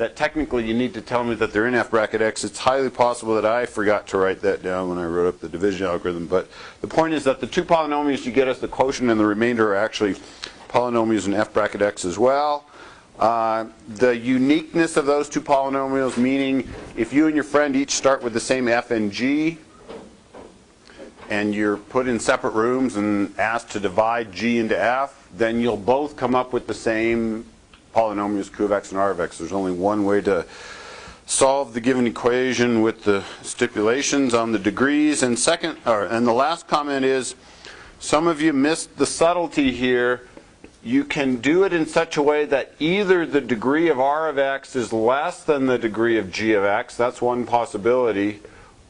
that technically you need to tell me that they're in f bracket x. It's highly possible that I forgot to write that down when I wrote up the division algorithm. But the point is that the two polynomials you get as the quotient and the remainder are actually polynomials in f bracket x as well. The uniqueness of those two polynomials, meaning if you and your friend each start with the same f and g, and you're put in separate rooms and asked to divide g into f, then you'll both come up with the same polynomials q of x and r of x. There's only one way to solve the given equation with the stipulations on the degrees. And the last comment is, some of you missed the subtlety here. You can do it in such a way that either the degree of r of x is less than the degree of g of x, that's one possibility,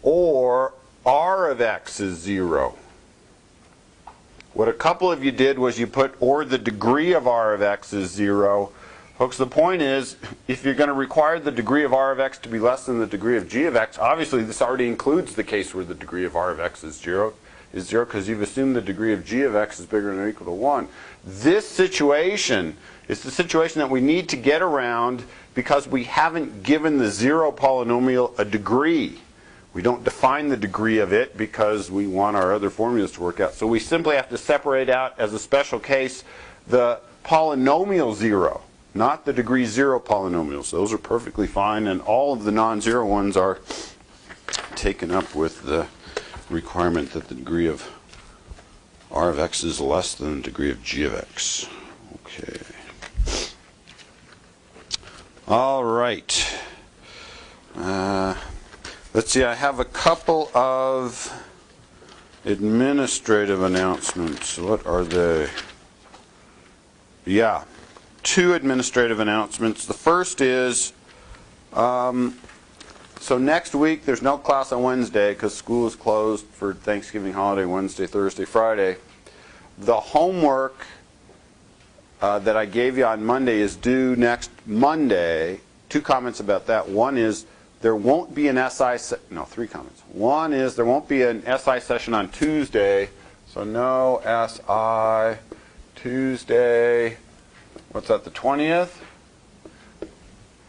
or r of x is 0. What a couple of you did was you put or the degree of r of x is 0. Folks, the point is, if you're going to require the degree of r of x to be less than the degree of g of x, obviously this already includes the case where the degree of r of x is 0, because you've assumed the degree of g of x is bigger than or equal to 1. This situation is the situation that we need to get around because we haven't given the 0 polynomial a degree. We don't define the degree of it because we want our other formulas to work out. So we simply have to separate out as a special case the polynomial 0, not the degree 0 polynomials. Those are perfectly fine, and all of the non-zero ones are taken up with the requirement that the degree of r of x is less than the degree of g of x. Okay. All right. Let's see, I have a couple of administrative announcements. What are they? Yeah, 2 administrative announcements. The first is, so next week there's no class on Wednesday because school is closed for Thanksgiving holiday, Wednesday, Thursday, Friday. The homework that I gave you on Monday is due next Monday. 2 comments about that. One is, there won't be an SI, no, 3 comments. One is there won't be an SI session on Tuesday, so no SI Tuesday, what's that, the 20th?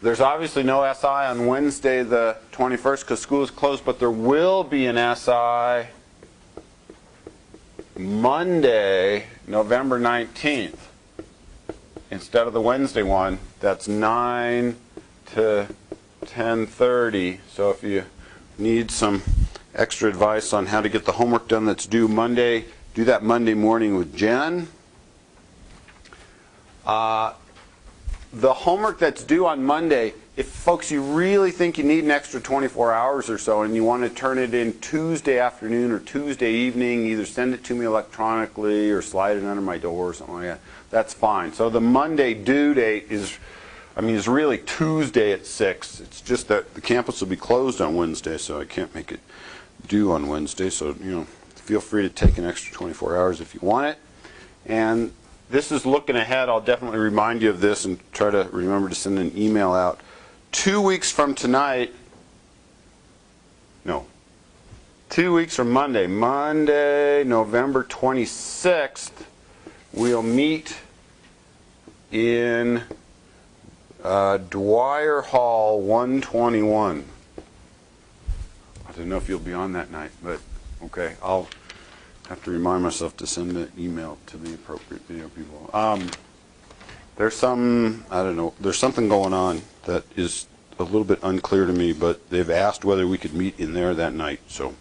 There's obviously no SI on Wednesday the 21st because school is closed, but there will be an SI Monday, November 19th, instead of the Wednesday one. That's 9 to 10:30. So if you need some extra advice on how to get the homework done that's due Monday, do that Monday morning with Jen. The homework that's due on Monday, if folks you really think you need an extra 24 hours or so and you want to turn it in Tuesday afternoon or Tuesday evening, either send it to me electronically or slide it under my door or something like that, that's fine. So the Monday due date is really Tuesday at 6. It's just that the campus will be closed on Wednesday, so I can't make it due on Wednesday. So, feel free to take an extra 24 hours if you want it. And this is looking ahead. I'll definitely remind you of this and try to remember to send an email out. 2 weeks from tonight, no, 2 weeks from Monday, November 26th, we'll meet in Dwyer Hall 121. I don't know if you'll be on that night, but okay, I'll have to remind myself to send an email to the appropriate video people. There's there's something going on that is a little bit unclear to me, but they've asked whether we could meet in there that night, so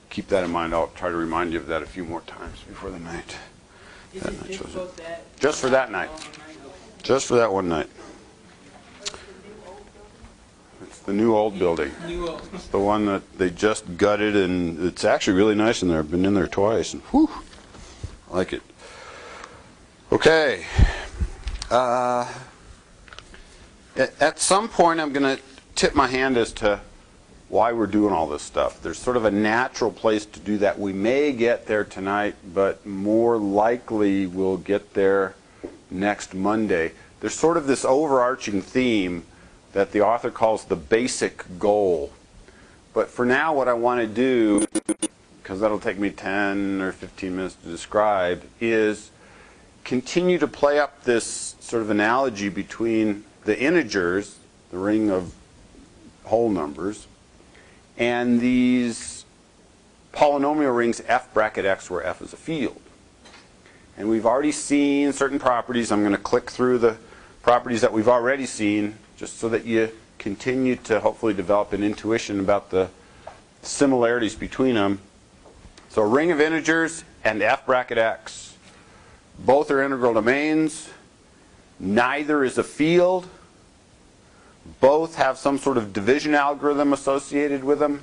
keep that in mind. I'll try to remind you of that a few more times before the night. Just for that night. Just for that one night. It's the new old building. It's the one that they just gutted, and it's actually really nice in there. I've been in there twice, and whew, I like it. Okay. At some point, I'm going to tip my hand as to why we're doing all this stuff. There's sort of a natural place to do that. We may get there tonight, but more likely we'll get there next Monday. There's sort of this overarching theme that the author calls the basic goal. But for now, what I want to do, because that'll take me 10 or 15 minutes to describe, is continue to play up this sort of analogy between the integers, the ring of whole numbers, and these polynomial rings f bracket x, where f is a field. And we've already seen certain properties. I'm going to click through the properties that we've already seen just so that you continue to hopefully develop an intuition about the similarities between them. So a ring of integers and f bracket x. Both are integral domains. Neither is a field. Both have some sort of division algorithm associated with them.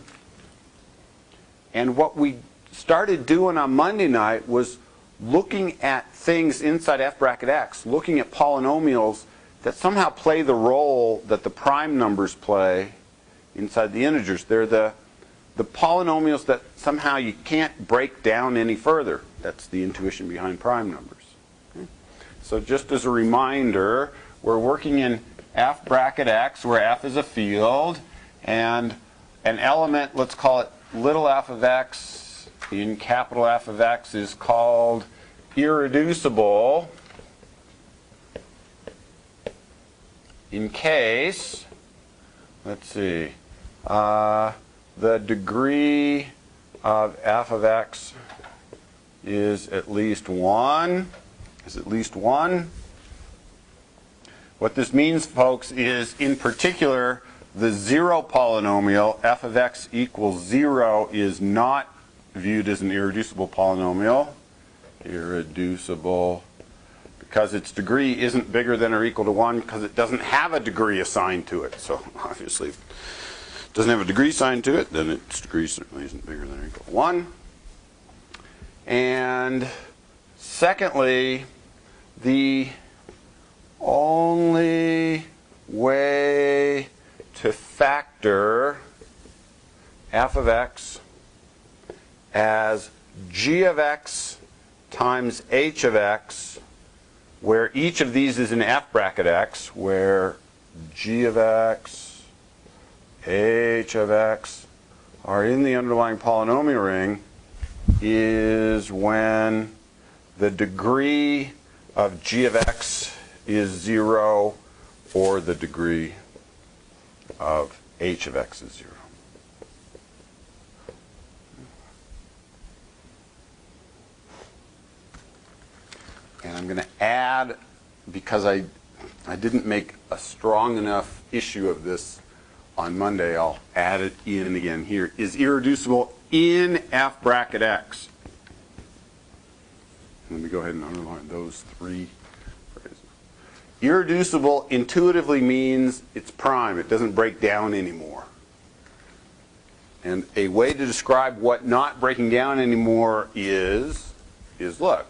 And what we started doing on Monday night was looking at things inside f bracket x, looking at polynomials that somehow play the role that the prime numbers play inside the integers. They're the polynomials that somehow you can't break down any further. That's the intuition behind prime numbers. Okay? So just as a reminder, we're working in f bracket x, where f is a field, and an element, let's call it little f of x in capital F of x, is called irreducible in case, let's see, the degree of f of x is at least 1. What this means, folks, is in particular the zero polynomial, f of x equals 0, is not viewed as an irreducible polynomial. Irreducible because its degree isn't bigger than or equal to 1 because it doesn't have a degree assigned to it. So obviously, if it doesn't have a degree assigned to it, then its degree certainly isn't bigger than or equal to 1. And secondly, the only way to factor f of x as g of x times h of x, where each of these is in f bracket x, where g of x, h of x are in the underlying polynomial ring, is when the degree of g of x is 0 or the degree of h of x is 0. And I'm going to add, because I didn't make a strong enough issue of this on Monday, I'll add it in again here, is irreducible in f bracket x. Let me go ahead and underline those three phrases. Irreducible intuitively means it's prime. It doesn't break down anymore. And a way to describe what not breaking down anymore is look,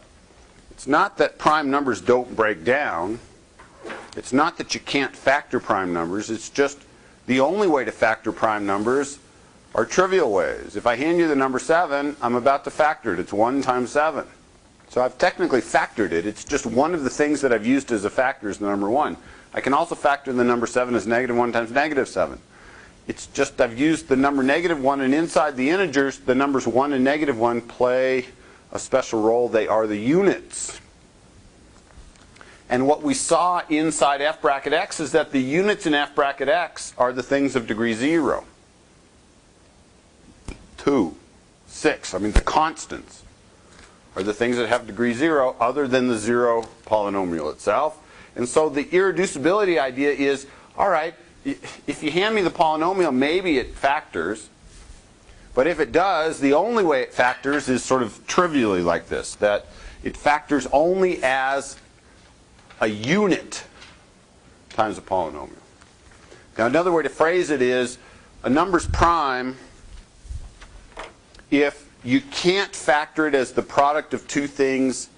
it's not that prime numbers don't break down. It's not that you can't factor prime numbers. It's just the only way to factor prime numbers are trivial ways. If I hand you the number 7, I'm about to factor it. It's 1 times 7. So I've technically factored it. It's just one of the things that I've used as a factor is the number 1. I can also factor the number 7 as negative 1 times negative 7. It's just I've used the number negative 1, and inside the integers, the numbers 1 and negative 1 play a special role. They are the units. And what we saw inside f bracket x is that the units in f bracket x are the things of degree 0. 2, 6, I mean the constants are the things that have degree 0 other than the 0 polynomial itself. And so the irreducibility idea is, all right, if you hand me the polynomial, maybe it factors. But if it does, the only way it factors is sort of trivially like this, that it factors only as a unit times a polynomial. Now another way to phrase it is, a number's prime if you can't factor it as the product of two things,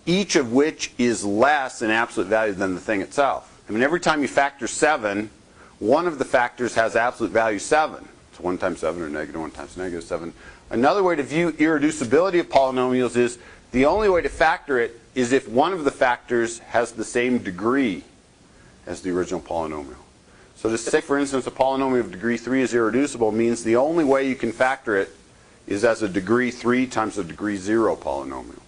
each of which is less in absolute value than the thing itself. I mean, every time you factor 7, one of the factors has absolute value 7. It's 1 times 7 or negative 1 times negative 7. Another way to view irreducibility of polynomials is the only way to factor it is if one of the factors has the same degree as the original polynomial. So to say, for instance, a polynomial of degree 3 is irreducible means the only way you can factor it is as a degree 3 times a degree 0 polynomial.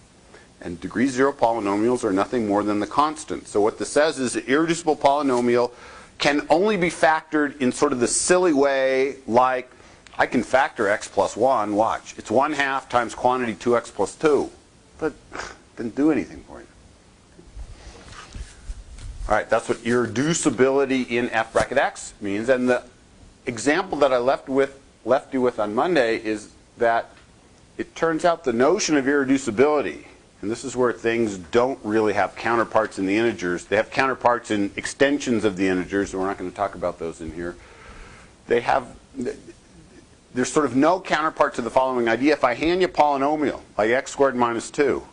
And degree 0 polynomials are nothing more than the constant. So what this says is an irreducible polynomial can only be factored in sort of the silly way, like I can factor x plus 1, watch. It's 1/2 times quantity 2x plus 2. But it didn't do anything for you. All right, that's what irreducibility in f bracket x means. And the example that I left you with on Monday is that it turns out the notion of irreducibility, and this is where things don't really have counterparts in the integers. They have counterparts in extensions of the integers, and we're not going to talk about those in here. There's sort of no counterpart to the following idea. If I hand you a polynomial, like x squared minus 2,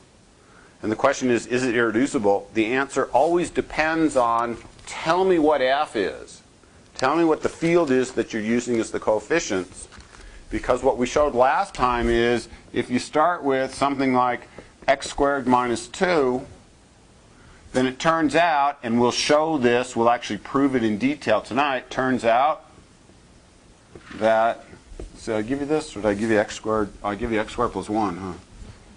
and the question is it irreducible? The answer always depends on, tell me what f is. Tell me what the field is that you're using as the coefficients. Because what we showed last time is, if you start with something like x squared minus 2, then it turns out, and we'll show this, we'll actually prove it in detail tonight, turns out that, so I give you this, or did I give you x squared? I'll give you x squared plus 1, huh?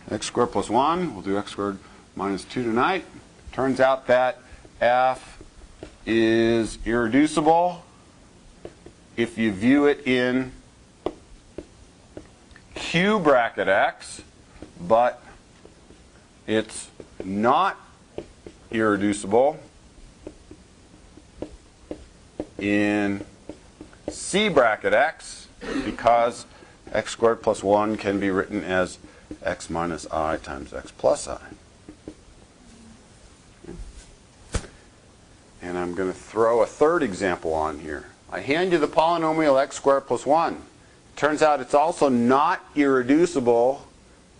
X squared plus 1, we'll do x squared minus 2 tonight. Turns out that f is irreducible if you view it in q bracket x, but it's not irreducible in c bracket x, because x squared plus 1 can be written as x minus I times x plus I. And I'm going to throw a third example on here. I hand you the polynomial x squared plus 1. Turns out it's also not irreducible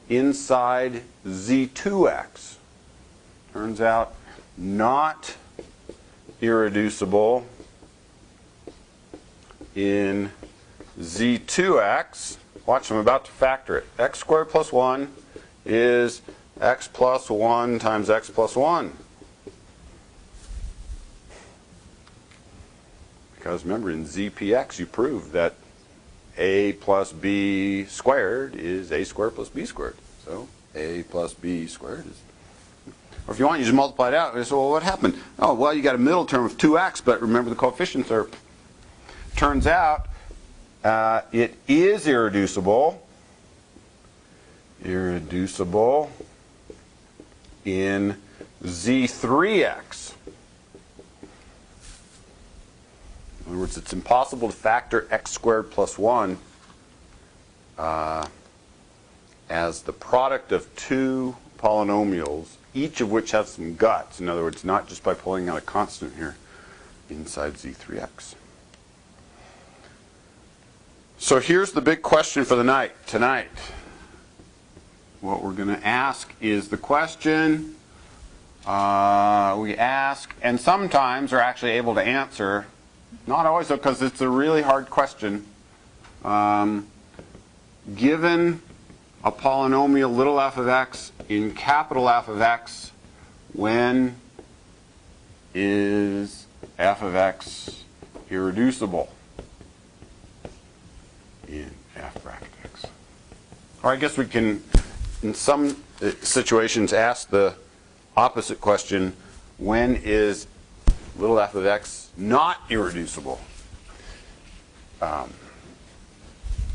inside z2x. Turns out not irreducible in z2x. Watch, I'm about to factor it. X squared plus 1 is x plus 1 times x plus 1. Because remember, in ZPX you proved that a plus b squared is a squared plus b squared. So a plus b squared is... Or if you want, you just multiply it out. And say, well, what happened? Oh, well, you got a middle term of 2x, but remember the coefficients are... Turns out it is irreducible in z3x. In other words, it's impossible to factor x squared plus 1 as the product of two polynomials, each of which has some guts. In other words, not just by pulling out a constant here inside z3x. So here's the big question for the night tonight. What we're going to ask is the question we ask, and sometimes are actually able to answer. Not always, though, because it's a really hard question. Given a polynomial little f of x in capital F of x, when is f of x irreducible in f bracket x? Or I guess we can, in some situations, ask the opposite question: when is little f of x not irreducible?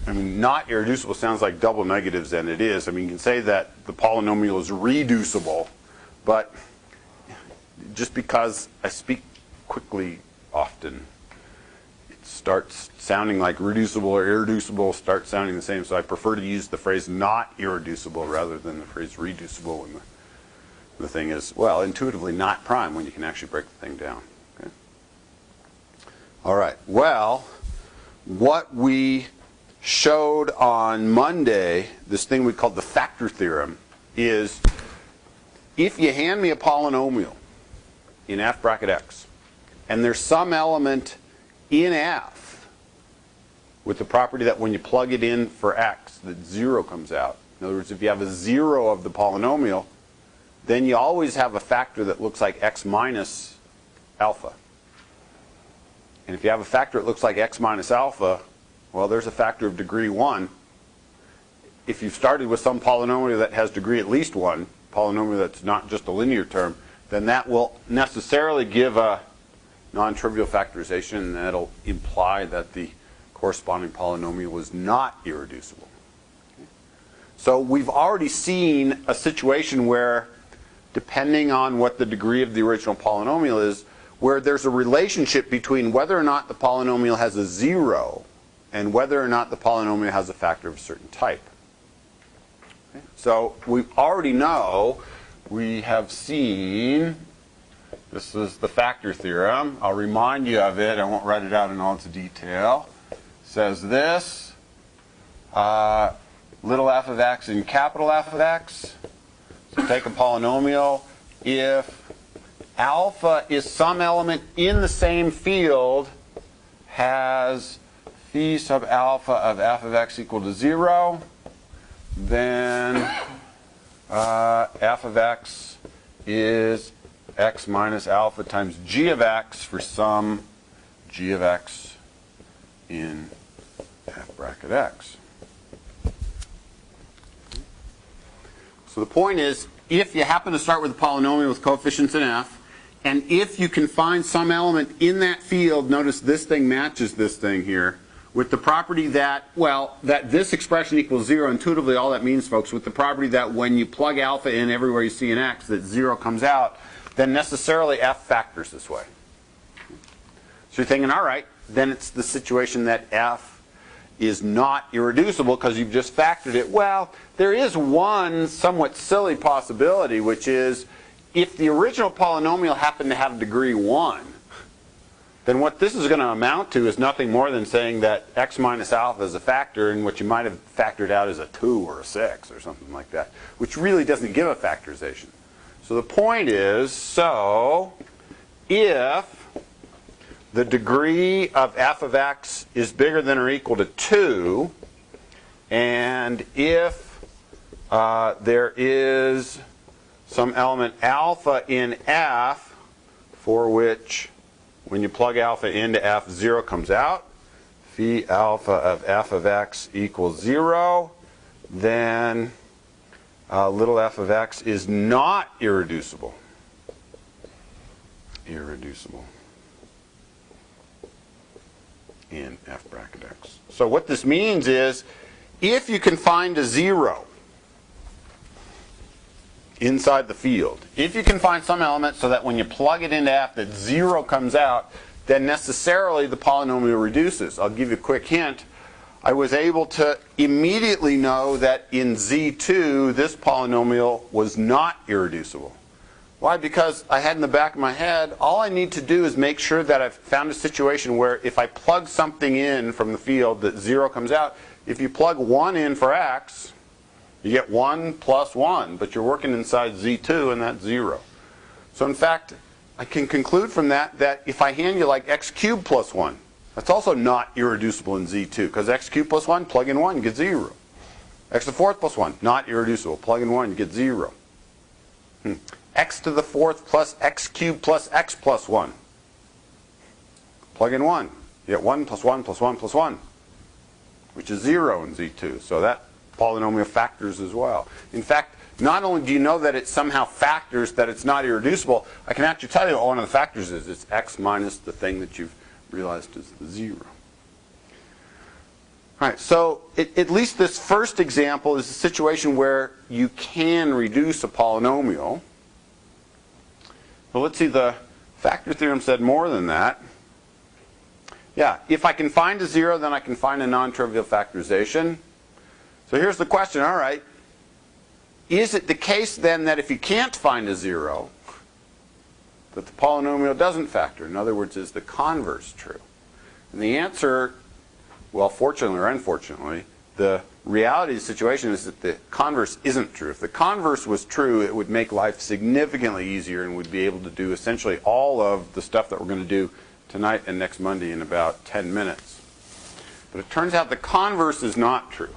I mean, not irreducible sounds like double negatives, and it is. I mean, you can say that the polynomial is reducible, but just because I speak quickly often, it starts sounding like reducible or irreducible starts sounding the same. So I prefer to use the phrase not irreducible rather than the phrase reducible when the thing is, well, intuitively not prime when you can actually break the thing down. Okay? All right. Well, what we showed on Monday, this thing we called the factor theorem, is if you hand me a polynomial in f bracket x, and there's some element in f with the property that when you plug it in for x, that 0 comes out. In other words, if you have a 0 of the polynomial, then you always have a factor that looks like x minus alpha. And if you have a factor that looks like x minus alpha, well, there's a factor of degree 1. If you've started with some polynomial that has degree at least 1, polynomial that's not just a linear term, then that will necessarily give a non-trivial factorization, and that'll imply that the corresponding polynomial is not irreducible. So we've already seen a situation where, depending on what the degree of the original polynomial is, where there's a relationship between whether or not the polynomial has a zero and whether or not the polynomial has a factor of a certain type. Okay. So we already know, we have seen, this is the factor theorem. I'll remind you of it. I won't write it out in all its detail. It says this, little f of x and capital F of x. So take a polynomial. If alpha is some element in the same field, has phi sub alpha of f of x equal to 0, then f of x is x minus alpha times g of x for some g of x in f bracket x. So the point is, if you happen to start with a polynomial with coefficients in f, and if you can find some element in that field, notice this thing matches this thing here, with the property that, well, that this expression equals 0, intuitively all that means, folks, with the property that when you plug alpha in everywhere you see an x, that 0 comes out, then necessarily f factors this way. So you're thinking, all right, then it's the situation that f is not irreducible because you've just factored it. Well, there is one somewhat silly possibility, which is if the original polynomial happened to have degree 1, then what this is going to amount to is nothing more than saying that x minus alpha is a factor, and what you might have factored out is a 2 or a 6 or something like that, which really doesn't give a factorization. So the point is, so if the degree of f of x is bigger than or equal to 2, and if there is some element alpha in f for which when you plug alpha into f, 0 comes out, phi alpha of f of x equals 0, then little f of x is not irreducible. Irreducible in f bracket x. So what this means is, if you can find a 0 inside the field, if you can find some element so that when you plug it into f that 0 comes out, then necessarily the polynomial reduces. I'll give you a quick hint. I was able to immediately know that in Z2 this polynomial was not irreducible. Why? Because I had in the back of my head, all I need to do is make sure that I've found a situation where if I plug something in from the field that 0 comes out, if you plug 1 in for x, you get 1 plus 1, but you're working inside Z2 and that's 0. So in fact, I can conclude from that that if I hand you like x cubed plus 1, that's also not irreducible in Z2, because x cubed plus 1, plug in 1, you get 0. X to the 4th plus 1, not irreducible. Plug in 1, you get 0. X to the 4th plus x cubed plus x plus 1. Plug in 1. You get 1 plus 1 plus 1 plus 1, which is 0 in Z2. So that polynomial factors as well. In fact, not only do you know that it somehow factors that it's not irreducible, I can actually tell you what one of the factors is. It's x minus the thing that you've realized is the 0. All right, so at least this first example is a situation where you can reduce a polynomial. Well, let's see, the factor theorem said more than that. Yeah, if I can find a 0, then I can find a non-trivial factorization. So here's the question, all right. Is it the case then that if you can't find a 0, that the polynomial doesn't factor? In other words, is the converse true? And the answer, well, fortunately or unfortunately, the reality of the situation is that the converse isn't true. If the converse was true, it would make life significantly easier and we'd be able to do essentially all of the stuff that we're going to do tonight and next Monday in about 10 minutes. But it turns out the converse is not true.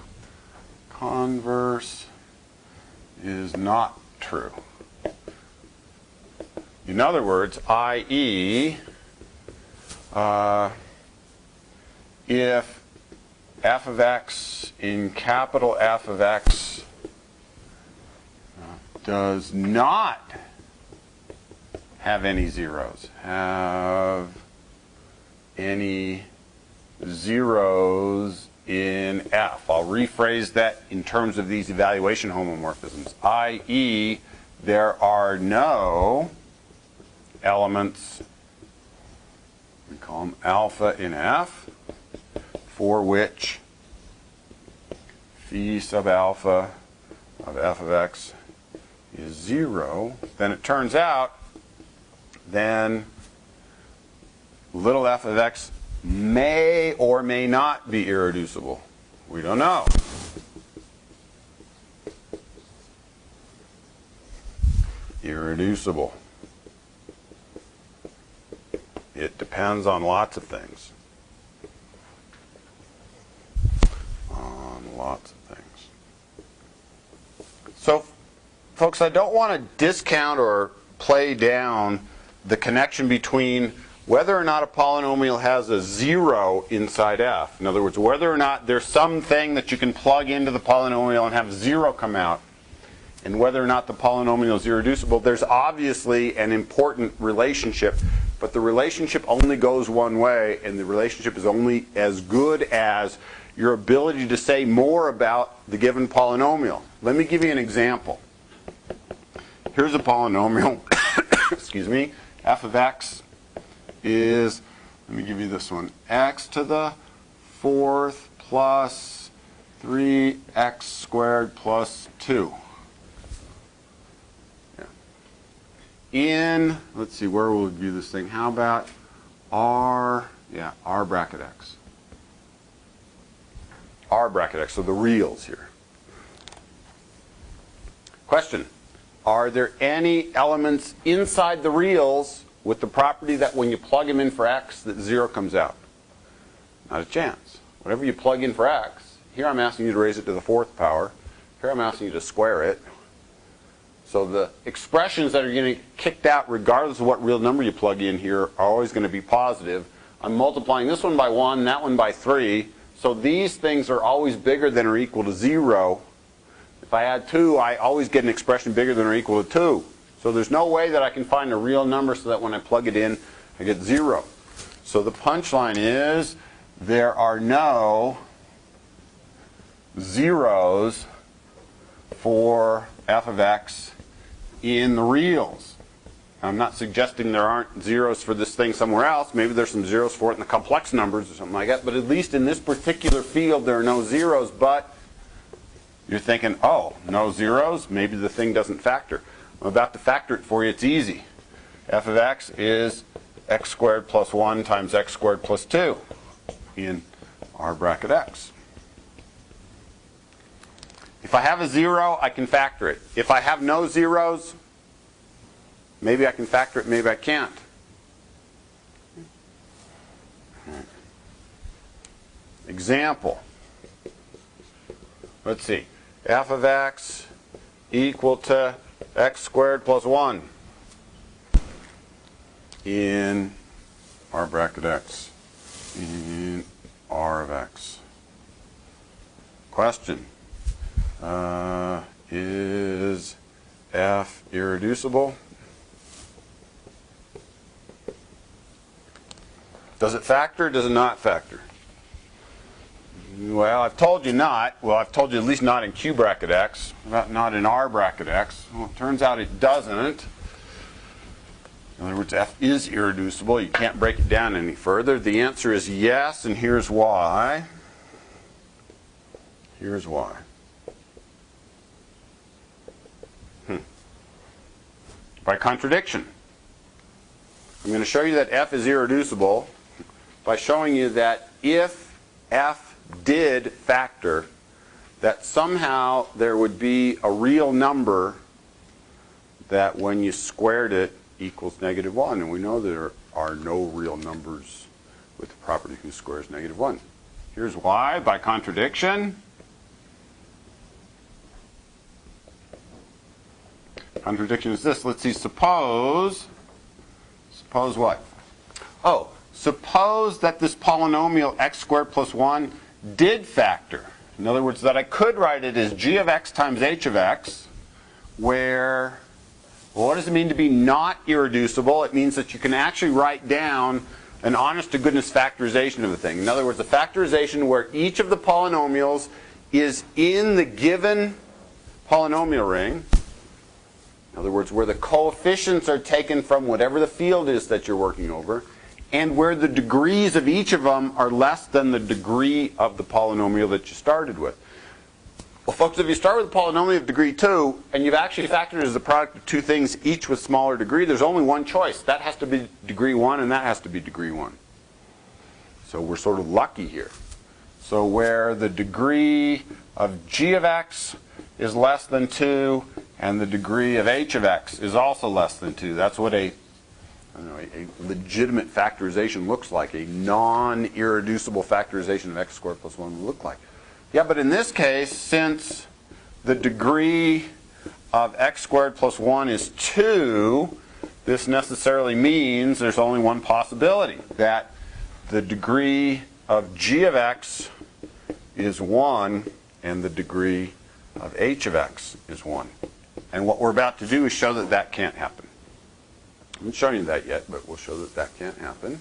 Converse is not true. In other words, i.e., if f of x in capital F of x does not have any zeros, have any zeros in F. I'll rephrase that in terms of these evaluation homomorphisms, i.e., there are no elements, we call them alpha in F, for which phi sub alpha of f of x is 0, then it turns out then little f of x may or may not be irreducible. We don't know. Irreducible. It depends on lots of things. On lots of things. So, folks, I don't want to discount or play down the connection between whether or not a polynomial has a 0 inside f. In other words, whether or not there's something that you can plug into the polynomial and have 0 come out, and whether or not the polynomial is irreducible. There's obviously an important relationship, but the relationship only goes one way, and the relationship is only as good as your ability to say more about the given polynomial. Let me give you an example. Here's a polynomial, excuse me, f of x is, let me give you this one, x to the 4th plus 3x squared plus 2. In, let's see, where will we view this thing? How about r bracket x. R bracket x, so the reals here. Question, are there any elements inside the reals with the property that when you plug them in for x, that 0 comes out? Not a chance. Whatever you plug in for x, here I'm asking you to raise it to the 4th power. Here I'm asking you to square it. So the expressions that are going to get kicked out regardless of what real number you plug in here are always going to be positive. I'm multiplying this one by 1, that one by 3. So these things are always bigger than or equal to 0. If I add 2, I always get an expression bigger than or equal to 2. So there's no way that I can find a real number so that when I plug it in, I get 0. So the punchline is there are no zeros for f of x in the reals. I'm not suggesting there aren't zeros for this thing somewhere else. Maybe there's some zeros for it in the complex numbers or something like that. But at least in this particular field, there are no zeros. But you're thinking, oh, no zeros? Maybe the thing doesn't factor. I'm about to factor it for you. It's easy. F of x is x squared plus 1 times x squared plus 2 in r bracket x. If I have a 0, I can factor it. If I have no zeros, maybe I can factor it, maybe I can't. Example. Let's see. F of x equal to x squared plus 1 in r bracket x, in r of x. Question. Is f irreducible? Does it factor? Does it not factor? Well, I've told you not. Well, I've told you at least not in q bracket x, not in r bracket x. Well, it turns out it doesn't. In other words, f is irreducible. You can't break it down any further. The answer is yes, and here's why. Here's why. By contradiction. I'm going to show you that f is irreducible by showing you that if f did factor, that somehow there would be a real number that when you squared it equals -1. And we know there are no real numbers with the property whose square is -1. Here's why, by contradiction. Contradiction is this. Let's see, suppose what? Oh, suppose that this polynomial x squared plus 1 did factor. In other words, that I could write it as g of x times h of x, where, well, what does it mean to be not irreducible? It means that you can actually write down an honest-to-goodness factorization of a thing. In other words, a factorization where each of the polynomials is in the given polynomial ring. In other words, where the coefficients are taken from whatever the field is that you're working over, and where the degrees of each of them are less than the degree of the polynomial that you started with. Well, folks, if you start with a polynomial of degree 2, and you've actually factored it as the product of two things, each with smaller degree, there's only one choice. That has to be degree 1, and that has to be degree 1. So we're sort of lucky here. So where the degree of g of x is less than 2, and the degree of h of x is also less than 2. That's what a legitimate factorization looks like. A non-irreducible factorization of x squared plus 1 would look like. Yeah, but in this case, since the degree of x squared plus 1 is 2, this necessarily means there's only one possibility, that the degree of g of x is 1 and the degree of h of x is 1. And what we're about to do is show that that can't happen. I haven't shown you that yet, but we'll show that that can't happen.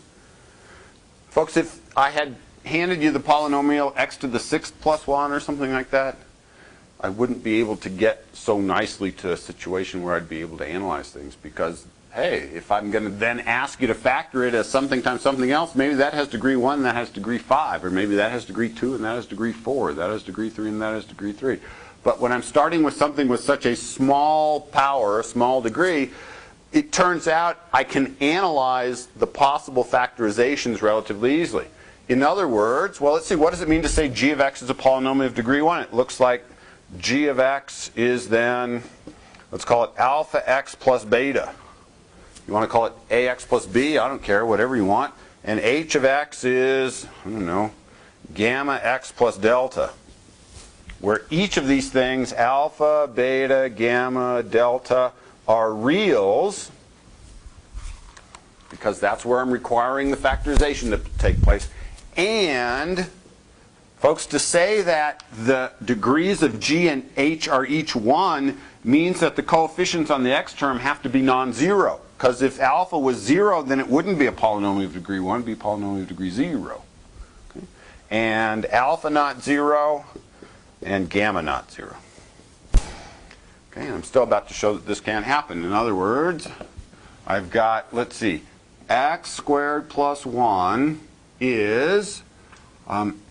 Folks, if I had handed you the polynomial x to the 6th plus 1 or something like that, I wouldn't be able to get so nicely to a situation where I'd be able to analyze things, because, hey, if I'm going to then ask you to factor it as something times something else, maybe that has degree 1 and that has degree 5, or maybe that has degree 2 and that has degree 4, that has degree 3 and that has degree 3. But when I'm starting with something with such a small power, a small degree, it turns out I can analyze the possible factorizations relatively easily. In other words, well, let's see, what does it mean to say g of x is a polynomial of degree 1? It looks like g of x is then, let's call it alpha x plus beta. You want to call it ax plus b? I don't care, whatever you want. And h of x is, I don't know, gamma x plus delta, where each of these things, alpha, beta, gamma, delta, are reals, because that's where I'm requiring the factorization to take place. And, folks, to say that the degrees of g and h are each 1 means that the coefficients on the x term have to be non-zero. Because if alpha was 0, then it wouldn't be a polynomial of degree 1, it would be a polynomial of degree 0. Okay? And alpha not 0, and gamma not 0. Okay, and I'm still about to show that this can't happen. In other words, I've got, let's see, x squared plus 1 is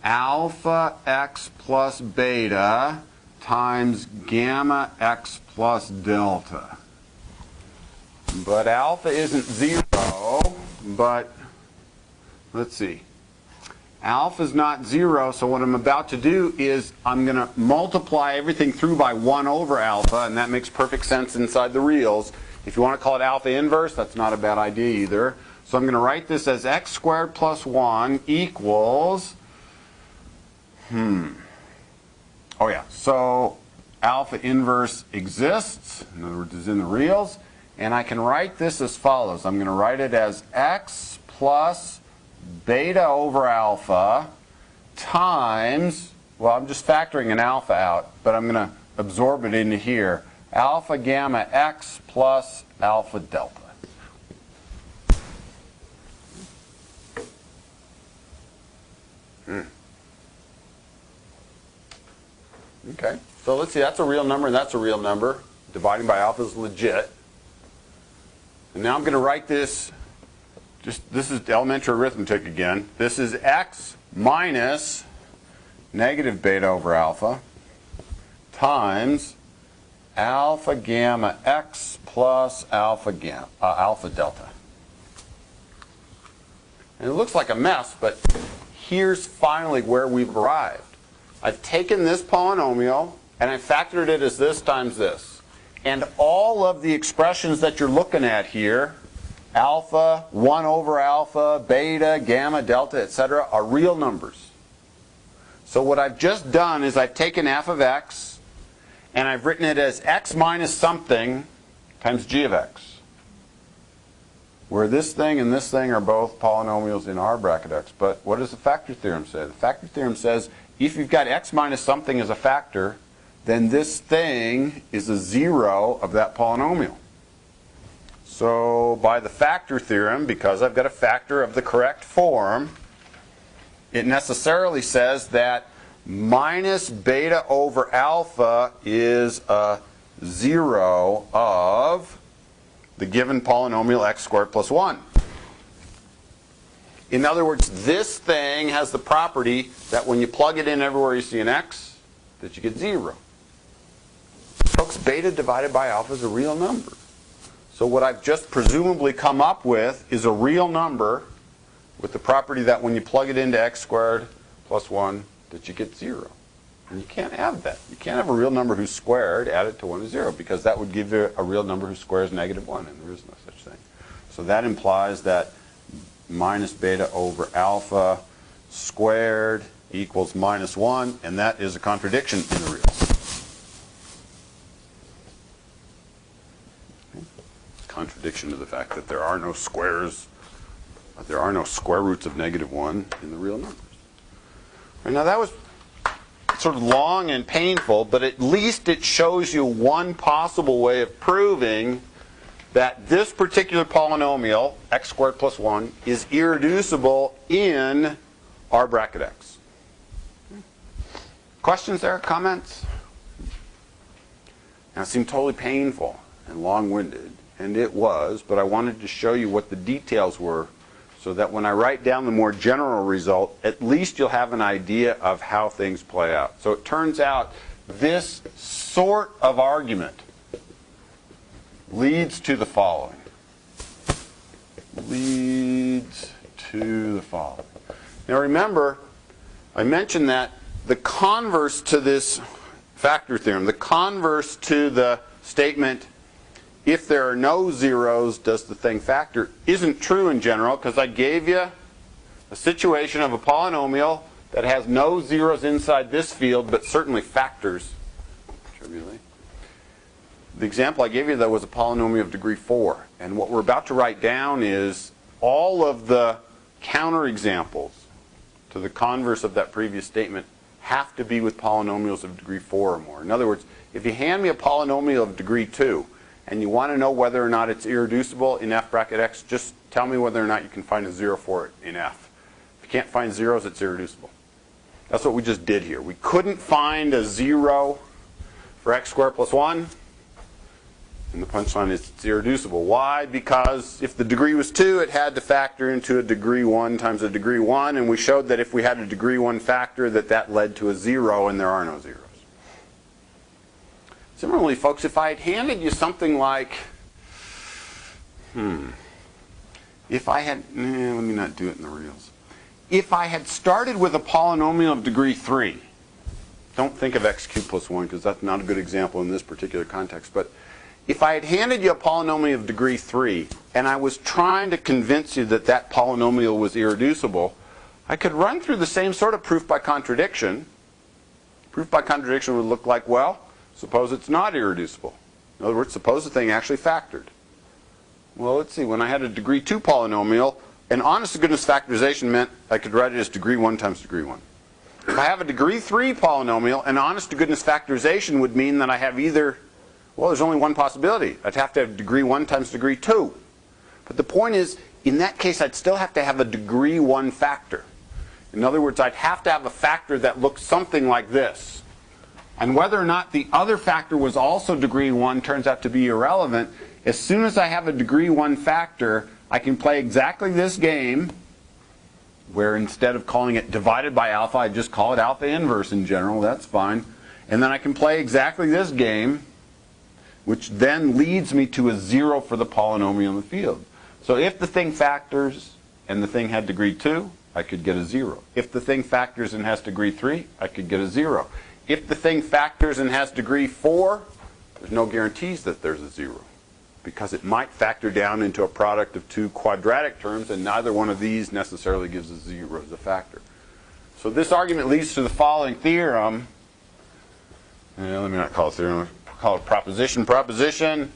alpha x plus beta times gamma x plus delta. But alpha isn't 0, but let's see. Alpha is not 0, so what I'm about to do is I'm going to multiply everything through by 1 over alpha, and that makes perfect sense inside the reals. If you want to call it alpha inverse, that's not a bad idea either. So I'm going to write this as x squared plus 1 equals, oh yeah, so alpha inverse exists, in other words, is in the reals, and I can write this as follows. I'm going to write it as x plus beta over alpha times, well, I'm just factoring an alpha out, but I'm going to absorb it into here, alpha gamma x plus alpha delta. Okay, so let's see, that's a real number and that's a real number. Dividing by alpha is legit. And now I'm going to write this, this is elementary arithmetic again. This is x minus negative beta over alpha times alpha gamma x plus alpha delta. And it looks like a mess, but here's finally where we've arrived. I've taken this polynomial and I factored it as this times this. And all of the expressions that you're looking at here, alpha, 1 over alpha, beta, gamma, delta, etc., are real numbers. So what I've just done is I've taken f of x and I've written it as x minus something times g of x, where this thing and this thing are both polynomials in R bracket x. But what does the factor theorem say? The factor theorem says if you've got x minus something as a factor, then this thing is a 0 of that polynomial. So by the factor theorem, because I've got a factor of the correct form, it necessarily says that minus beta over alpha is a 0 of the given polynomial x squared plus 1. In other words, this thing has the property that when you plug it in everywhere you see an x, that you get 0. Folks, beta divided by alpha is a real number. So what I've just presumably come up with is a real number with the property that when you plug it into x squared plus 1, that you get 0. And you can't have that. You can't have a real number whose squared added to 1 is 0, because that would give you a real number whose square is negative 1, and there is no such thing. So that implies that minus beta over alpha squared equals minus 1, and that is a contradiction in the reals. Contradiction to the fact that there are no squares, there are no square roots of negative 1 in the real numbers. And now that was sort of long and painful, but at least it shows you one possible way of proving that this particular polynomial, x squared plus 1, is irreducible in R bracket x. Questions there? Comments? Now, it seemed totally painful and long-winded, and it was, but I wanted to show you what the details were so that when I write down the more general result, at least you'll have an idea of how things play out. So it turns out this sort of argument leads to the following. Leads to the following. Now remember, I mentioned that the converse to this factor theorem, the converse to the statement, if there are no zeros, does the thing factor, isn't true in general, because I gave you a situation of a polynomial that has no zeros inside this field, but certainly factors trivially. The example I gave you, though, was a polynomial of degree 4. And what we're about to write down is all of the counterexamples to the converse of that previous statement have to be with polynomials of degree 4 or more. In other words, if you hand me a polynomial of degree 2, and you want to know whether or not it's irreducible in f bracket x, just tell me whether or not you can find a 0 for it in f. If you can't find zeros, it's irreducible. That's what we just did here. We couldn't find a 0 for x squared plus 1, and the punchline is it's irreducible. Why? Because if the degree was 2, it had to factor into a degree 1 times a degree 1, and we showed that if we had a degree 1 factor, that led to a 0, and there are no zeros. Similarly, folks, if I had handed you something like, if I had, let me not do it in the reals. If I had started with a polynomial of degree 3, don't think of x cubed plus 1 because that's not a good example in this particular context, but if I had handed you a polynomial of degree 3 and I was trying to convince you that that polynomial was irreducible, I could run through the same sort of proof by contradiction. Proof by contradiction would look like, well, suppose it's not irreducible. In other words, suppose the thing actually factored. Well, let's see. When I had a degree 2 polynomial, an honest-to-goodness factorization meant I could write it as degree 1 times degree 1. If I have a degree 3 polynomial, an honest-to-goodness factorization would mean that I have either, well, there's only one possibility. I'd have to have degree 1 times degree 2. But the point is, in that case, I'd still have to have a degree 1 factor. In other words, I'd have to have a factor that looks something like this. And whether or not the other factor was also degree 1 turns out to be irrelevant. As soon as I have a degree 1 factor, I can play exactly this game, where instead of calling it divided by alpha, I just call it alpha inverse in general. That's fine. And then I can play exactly this game, which then leads me to a 0 for the polynomial in the field. So if the thing factors and the thing had degree 2, I could get a 0. If the thing factors and has degree 3, I could get a 0. If the thing factors and has degree 4, there's no guarantees that there's a 0, because it might factor down into a product of two quadratic terms, and neither one of these necessarily gives a 0 as a factor. So this argument leads to the following theorem. Let me not call it theorem, call it proposition. Proposition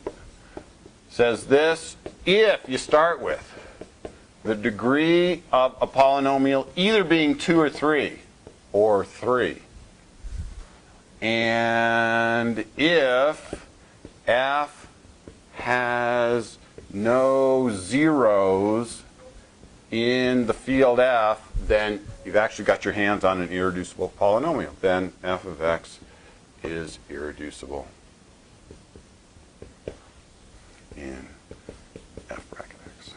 says this: if you start with the degree of a polynomial either being 2 or 3, or 3, and if f has no zeros in the field f, then you've actually got your hands on an irreducible polynomial. Then f of x is irreducible in f bracket x.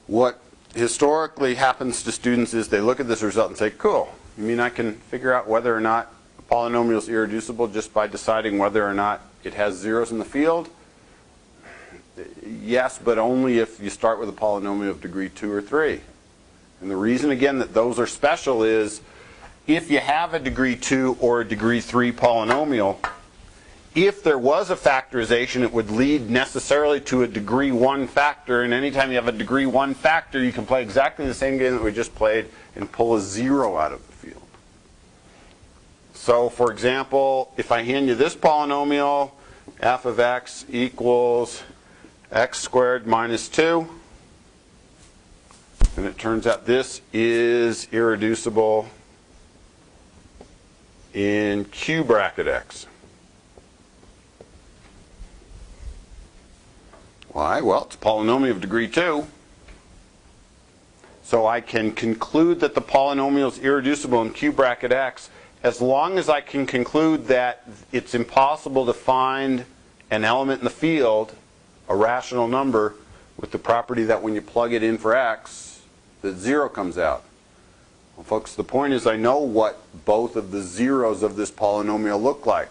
What historically happens to students is they look at this result and say, cool, you mean I can figure out whether or not a polynomial is irreducible just by deciding whether or not it has zeros in the field? Yes, but only if you start with a polynomial of degree 2 or 3. And the reason, again, that those are special is if you have a degree 2 or a degree 3 polynomial, if there was a factorization, it would lead necessarily to a degree 1 factor. And anytime you have a degree 1 factor, you can play exactly the same game that we just played and pull a 0 out of the field. So, for example, if I hand you this polynomial, f of x equals x squared minus 2, and it turns out this is irreducible in Q bracket x. Why? Well, it's a polynomial of degree 2. So I can conclude that the polynomial is irreducible in Q bracket x as long as I can conclude that it's impossible to find an element in the field, a rational number, with the property that when you plug it in for x, that 0 comes out. Well, folks, the point is I know what both of the zeros of this polynomial look like.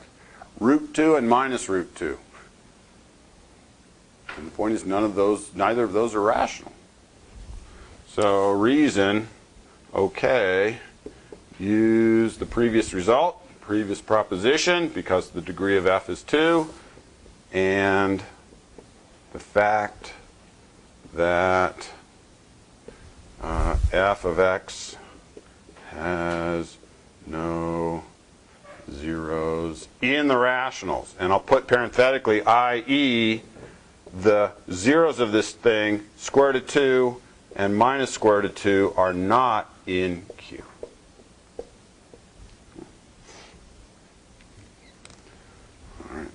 Root 2 and minus root 2. And the point is neither of those are rational. So reason, okay, use the previous result, previous proposition, because the degree of f is 2, and the fact that f of x has no zeros in the rationals. And I'll put parenthetically, i.e., the zeros of this thing, square root of 2 and minus square root of 2, are not in Q. All right.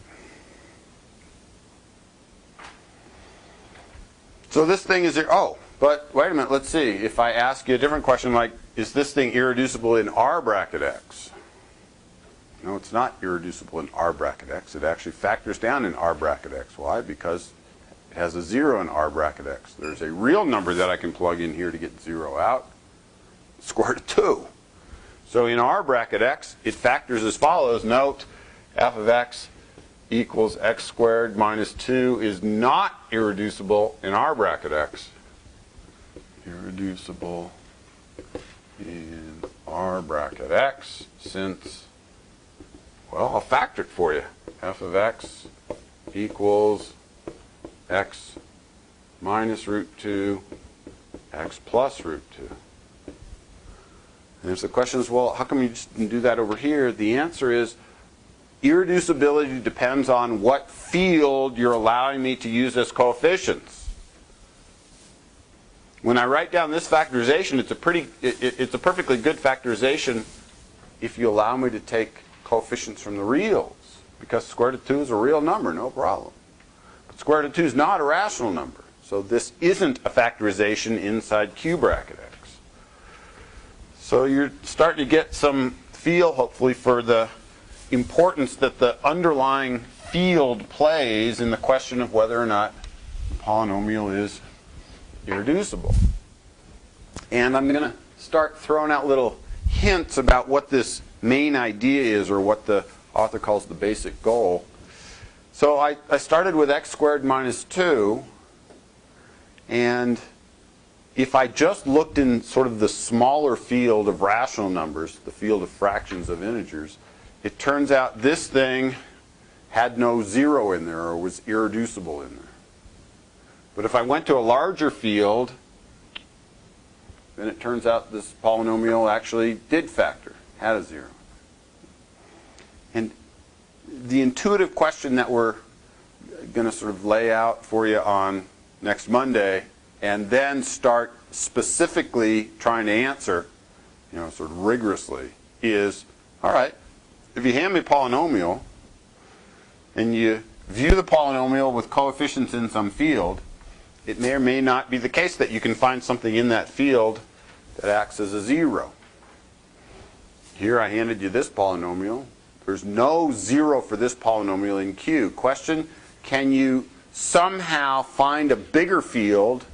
So this thing is, oh, but wait a minute, let's see. If I ask you a different question like, is this thing irreducible in R bracket x? No, it's not irreducible in R bracket x. It actually factors down in R bracket x. Why? Because it has a 0 in R bracket x. There's a real number that I can plug in here to get 0 out. Square root of 2. So in R bracket x, it factors as follows. Note, f of x equals x squared minus 2 is not irreducible in R bracket x. Irreducible in R bracket x since, well, I'll factor it for you. F of x equals x minus root 2, x plus root 2. And if the question is, well, how come you just didn't do that over here? The answer is, irreducibility depends on what field you're allowing me to use as coefficients. When I write down this factorization, it's a perfectly good factorization if you allow me to take coefficients from the reals, because square root of 2 is a real number, no problem. But square root of 2 is not a rational number, so this isn't a factorization inside Q bracket x. So you're starting to get some feel, hopefully, for the importance that the underlying field plays in the question of whether or not the polynomial is irreducible. And I'm going to start throwing out little hints about what this main idea is, or what the author calls the basic goal. So I started with x squared minus 2, and if I just looked in sort of the smaller field of rational numbers, the field of fractions of integers, it turns out this thing had no 0 in there, or was irreducible in there. But if I went to a larger field, then it turns out this polynomial actually did factor, had a 0. And the intuitive question that we're going to sort of lay out for you on next Monday, and then start specifically trying to answer, sort of rigorously, is, all right, if you hand me a polynomial, and you view the polynomial with coefficients in some field, it may or may not be the case that you can find something in that field that acts as a 0. Here I handed you this polynomial. There's no 0 for this polynomial in Q. Question, can you somehow find a bigger field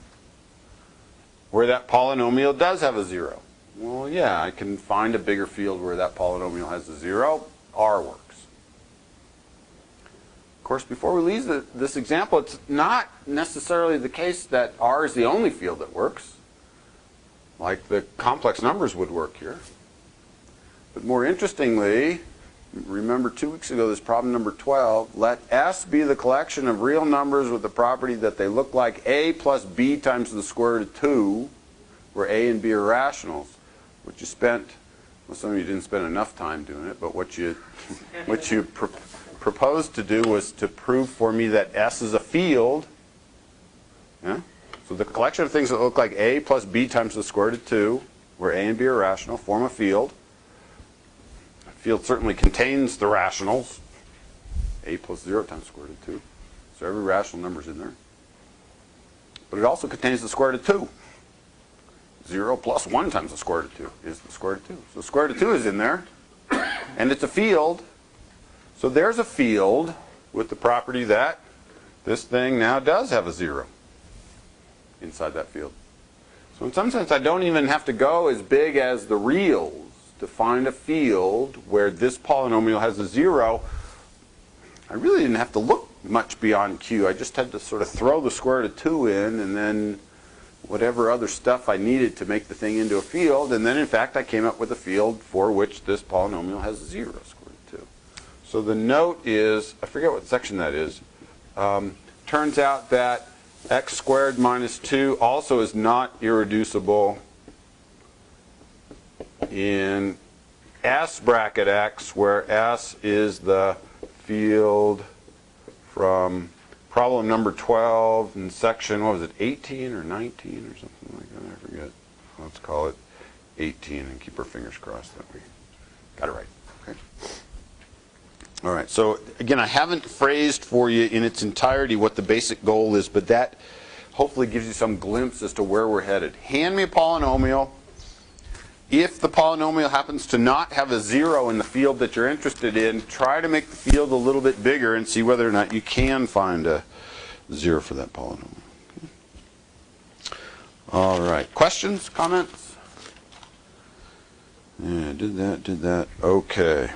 where that polynomial does have a 0? Well, yeah, I can find a bigger field where that polynomial has a 0. R works. Of course, before we leave this example, it's not necessarily the case that R is the only field that works, like the complex numbers would work here. But more interestingly, remember 2 weeks ago, this problem number 12, let S be the collection of real numbers with the property that they look like A plus B times the square root of 2, where A and B are rationals. What you spent, well, some of you didn't spend enough time doing it, but what you proposed to do was to prove for me that S is a field. Yeah? So the collection of things that look like A plus B times the square root of 2, where A and B are rational, form a field. The field certainly contains the rationals, A plus 0 times the square root of 2. So every rational number is in there. But it also contains the square root of 2. 0 plus 1 times the square root of 2 is the square root of 2. So the square root of 2 is in there, and it's a field. So there's a field with the property that this thing now does have a 0 inside that field. So in some sense, I don't even have to go as big as the reals to find a field where this polynomial has a 0. I really didn't have to look much beyond Q. I just had to sort of throw the square root of 2 in, and then whatever other stuff I needed to make the thing into a field. And then, in fact, I came up with a field for which this polynomial has a 0, square root of 2. So the note is, I forget what section that is. Turns out that x squared minus 2 also is not irreducible in S bracket x, where S is the field from problem number 12 in section, what was it, 18 or 19 or something like that? I forget. Let's call it 18 and keep our fingers crossed that we got it right. Okay. All right, so again, I haven't phrased for you in its entirety what the basic goal is, but that hopefully gives you some glimpse as to where we're headed. Hand me a polynomial. If the polynomial happens to not have a 0 in the field that you're interested in, try to make the field a little bit bigger and see whether or not you can find a 0 for that polynomial. All right, questions, comments? Yeah, did that. Okay.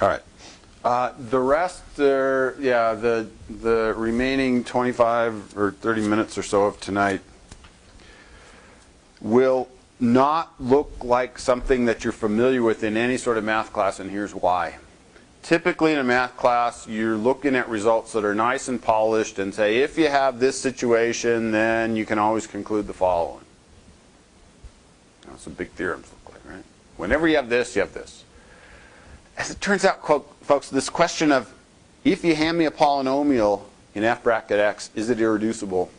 All right. The rest are, yeah, the remaining 25 or 30 minutes or so of tonight will not look like something that you're familiar with in any sort of math class, and here's why. Typically in a math class, you're looking at results that are nice and polished and say, if you have this situation, then you can always conclude the following. That's what big theorems look like, right? Whenever you have this, you have this. As it turns out, folks, this question of, if you hand me a polynomial in f bracket x, is it irreducible?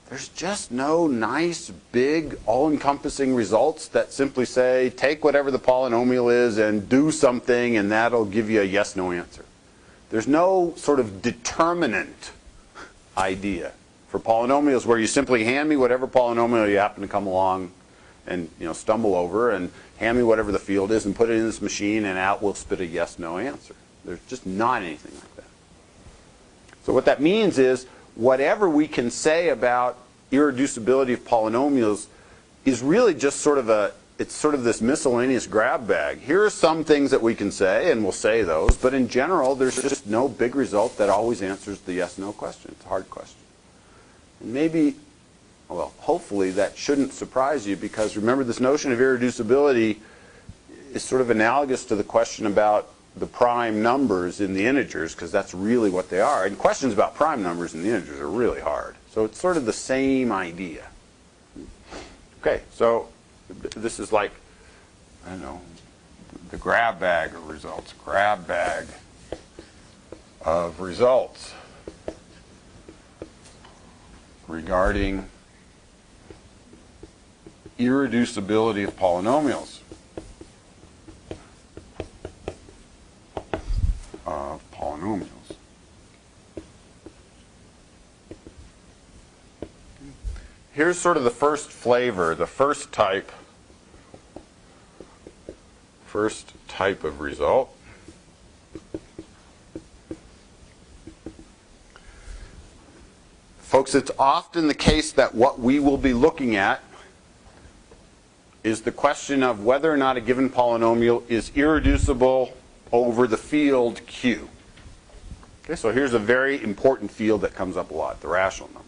There's just no nice, big, all-encompassing results that simply say, take whatever the polynomial is and do something, and that'll give you a yes-no answer. There's no sort of determinant idea for polynomials where you simply hand me whatever polynomial you happen to come along and stumble over, and hand me whatever the field is and put it in this machine, and out will spit a yes-no answer. There's just not anything like that. So what that means is, whatever we can say about irreducibility of polynomials is really just sort of it's sort of this miscellaneous grab bag. Here are some things that we can say, and we'll say those, but in general, there's just no big result that always answers the yes-no question. It's a hard question. And maybe, well, hopefully that shouldn't surprise you, because remember, this notion of irreducibility is sort of analogous to the question about the prime numbers in the integers, because that's really what they are. And questions about prime numbers in the integers are really hard. So it's sort of the same idea. Okay, so this is like, I don't know, the grab bag of results. Grab bag of results regarding irreducibility of polynomials. here's sort of the first flavor, the first type of result. Folks, it's often the case that what we will be looking at is the question of whether or not a given polynomial is irreducible over the field Q. Okay, so here's a very important field that comes up a lot, the rational numbers.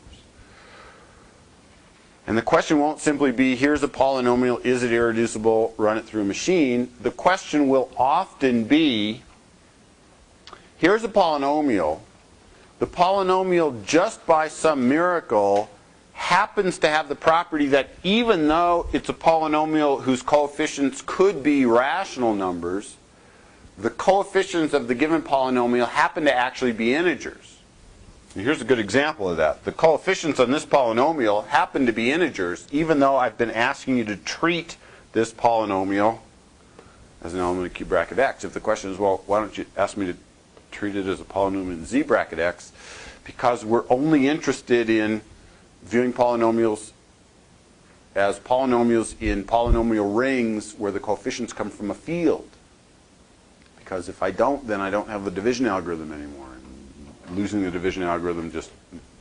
And the question won't simply be, here's a polynomial, is it irreducible, run it through a machine. The question will often be, here's a polynomial. The polynomial, just by some miracle, happens to have the property that even though it's a polynomial whose coefficients could be rational numbers, the coefficients of the given polynomial happen to actually be integers. And here's a good example of that. The coefficients on this polynomial happen to be integers, even though I've been asking you to treat this polynomial as an element of Q bracket x. If the question is, well, why don't you ask me to treat it as a polynomial in Z bracket x? Because we're only interested in viewing polynomials as polynomials in polynomial rings where the coefficients come from a field. Because if I don't, then I don't have the division algorithm anymore. And losing the division algorithm just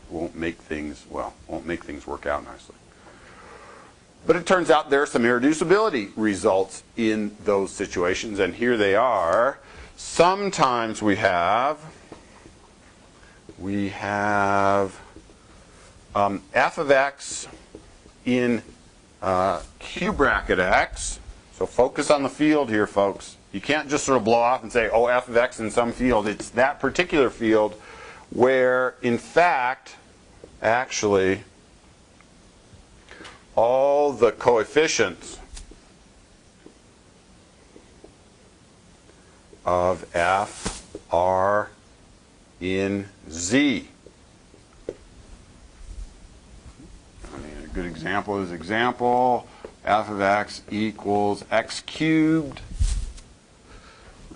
won't make things, well, won't make things work out nicely. But it turns out there are some irreducibility results in those situations, and here they are. Sometimes we have f of x in Q bracket x. So focus on the field here, folks. You can't just sort of blow off and say, oh, f of x in some field. It's that particular field where, in fact, actually, all the coefficients of f are in Z. I mean, a good example is f of x equals x cubed.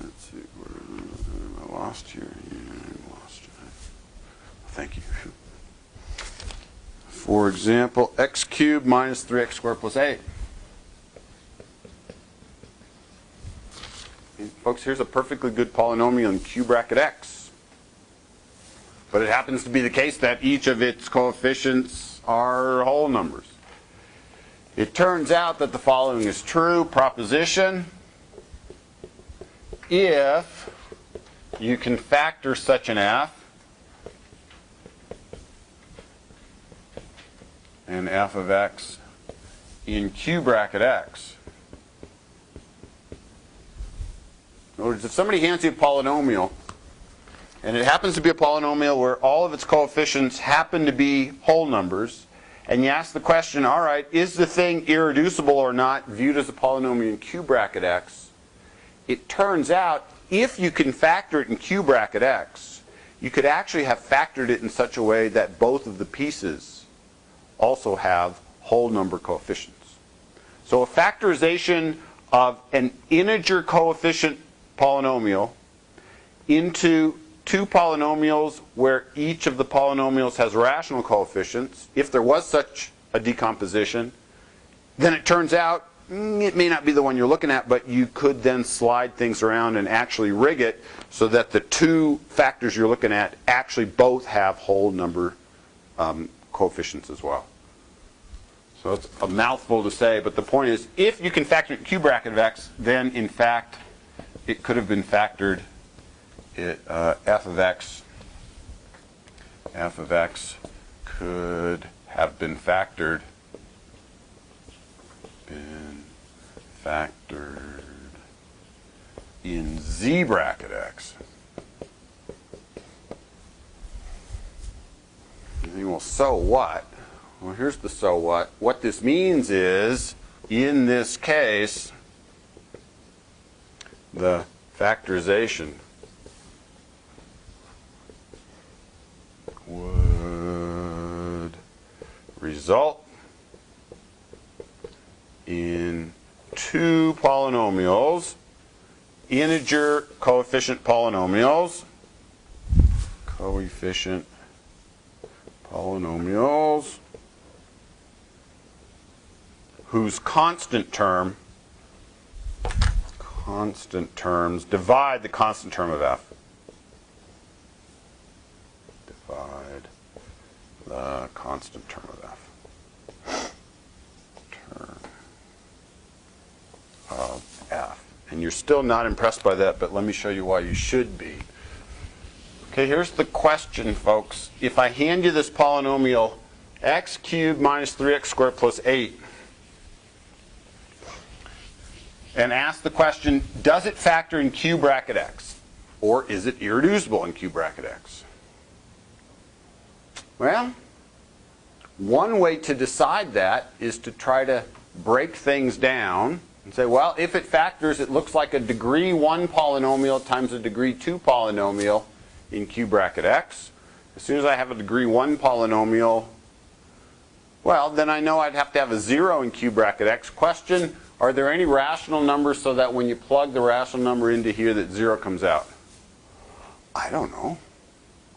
Let's see, where am I lost here? Yeah, I'm lost. Thank you. For example, x cubed minus 3x squared plus 8. And folks, here's a perfectly good polynomial in Q bracket x. But it happens to be the case that each of its coefficients are whole numbers. It turns out that the following is true. Proposition: if you can factor such an f, and f of x in Q bracket x. In other words, if somebody hands you a polynomial, and it happens to be a polynomial where all of its coefficients happen to be whole numbers, and you ask the question, all right, is the thing irreducible or not viewed as a polynomial in Q bracket x? It turns out, if you can factor it in Q bracket x, you could actually have factored it in such a way that both of the pieces also have whole number coefficients. So a factorization of an integer coefficient polynomial into two polynomials where each of the polynomials has rational coefficients, if there was such a decomposition, then it turns out it may not be the one you're looking at, but you could then slide things around and actually rig it so that the two factors you're looking at actually both have whole number coefficients as well. So it's a mouthful to say, but the point is, if you can factor Q bracket of x, then in fact it could have been factored. F of x could have been factored in Z bracket x. You think, well, so what? Well, here's the so what. What this means is, in this case, the factorization would result in two polynomials, integer coefficient polynomials, whose constant terms divide the constant term of f. Divide the constant term of f. Term of f. And you're still not impressed by that, but let me show you why you should be. Okay, here's the question, folks. If I hand you this polynomial x cubed minus 3x squared plus 8, and ask the question, does it factor in q bracket x? Or is it irreducible in q bracket x? Well, one way to decide that is to try to break things down and say, well, if it factors, it looks like a degree 1 polynomial times a degree 2 polynomial in q bracket x. As soon as I have a degree 1 polynomial, well, then I know I'd have to have a 0 in q bracket x. Question, are there any rational numbers so that when you plug the rational number into here that 0 comes out? I don't know.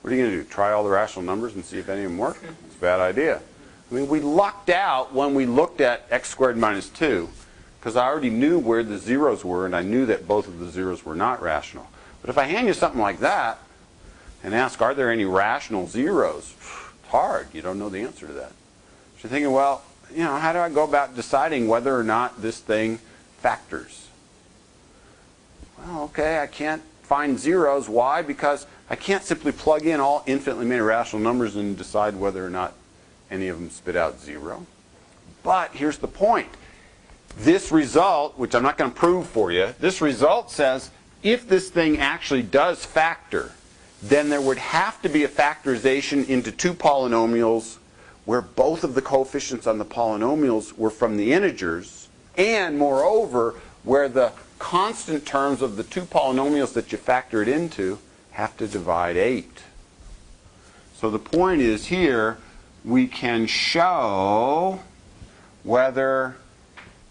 What are you going to do? Try all the rational numbers and see if any of them work? It's a bad idea. I mean, we lucked out when we looked at x squared minus 2 because I already knew where the zeros were and I knew that both of the zeros were not rational. But if I hand you something like that and ask, are there any rational zeros? It's hard. You don't know the answer to that. So you're thinking, well, you know, how do I go about deciding whether or not this thing factors? Well, okay, I can't find zeros. Why? Because I can't simply plug in all infinitely many rational numbers and decide whether or not any of them spit out 0. But here's the point. This result, which I'm not going to prove for you, this result says if this thing actually does factor, then there would have to be a factorization into two polynomials where both of the coefficients on the polynomials were from the integers, and moreover, where the constant terms of the two polynomials that you factor it into have to divide 8. So the point is here, we can show whether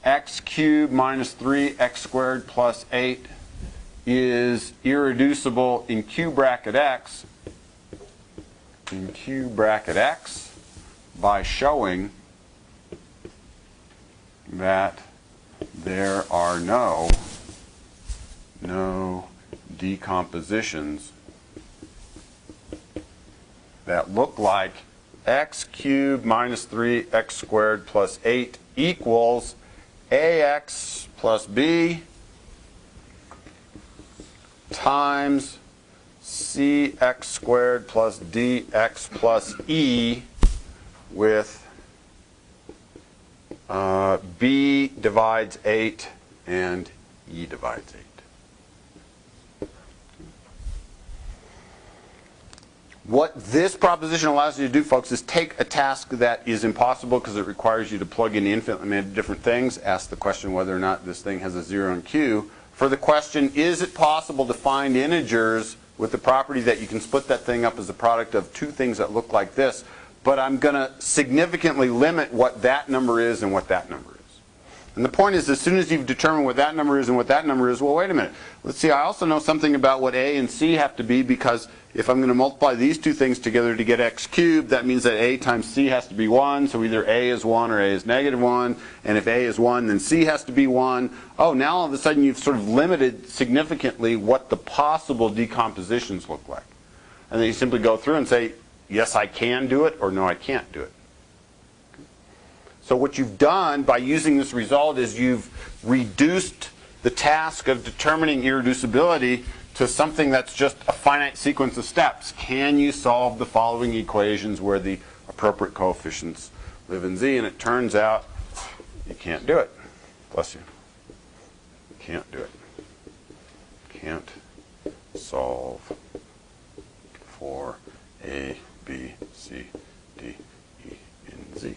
x cubed minus 3x squared plus 8 is irreducible in q bracket x, by showing that there are no decompositions that look like x cubed minus 3x squared plus 8 equals ax plus b times cx squared plus dx plus e with b divides 8 and e divides 8. What this proposition allows you to do, folks, is take a task that is impossible because it requires you to plug in infinitely many different things, ask the question whether or not this thing has a 0 in q. For the question, is it possible to find integers with the property that you can split that thing up as a product of two things that look like this, but I'm going to significantly limit what that number is and what that number is. And the point is, as soon as you've determined what that number is and what that number is, well, wait a minute. Let's see, I also know something about what a and c have to be, because if I'm going to multiply these two things together to get x cubed, that means that a times c has to be 1. So either a is 1 or a is negative 1. And if a is 1, then c has to be 1. Oh, now all of a sudden you've sort of limited significantly what the possible decompositions look like. And then you simply go through and say, yes, I can do it, or no, I can't do it. So what you've done by using this result is you've reduced the task of determining irreducibility to something that's just a finite sequence of steps. Can you solve the following equations where the appropriate coefficients live in z? And it turns out you can't do it. Bless you. You can't do it. Can't solve for a, b, c, d, e, and z.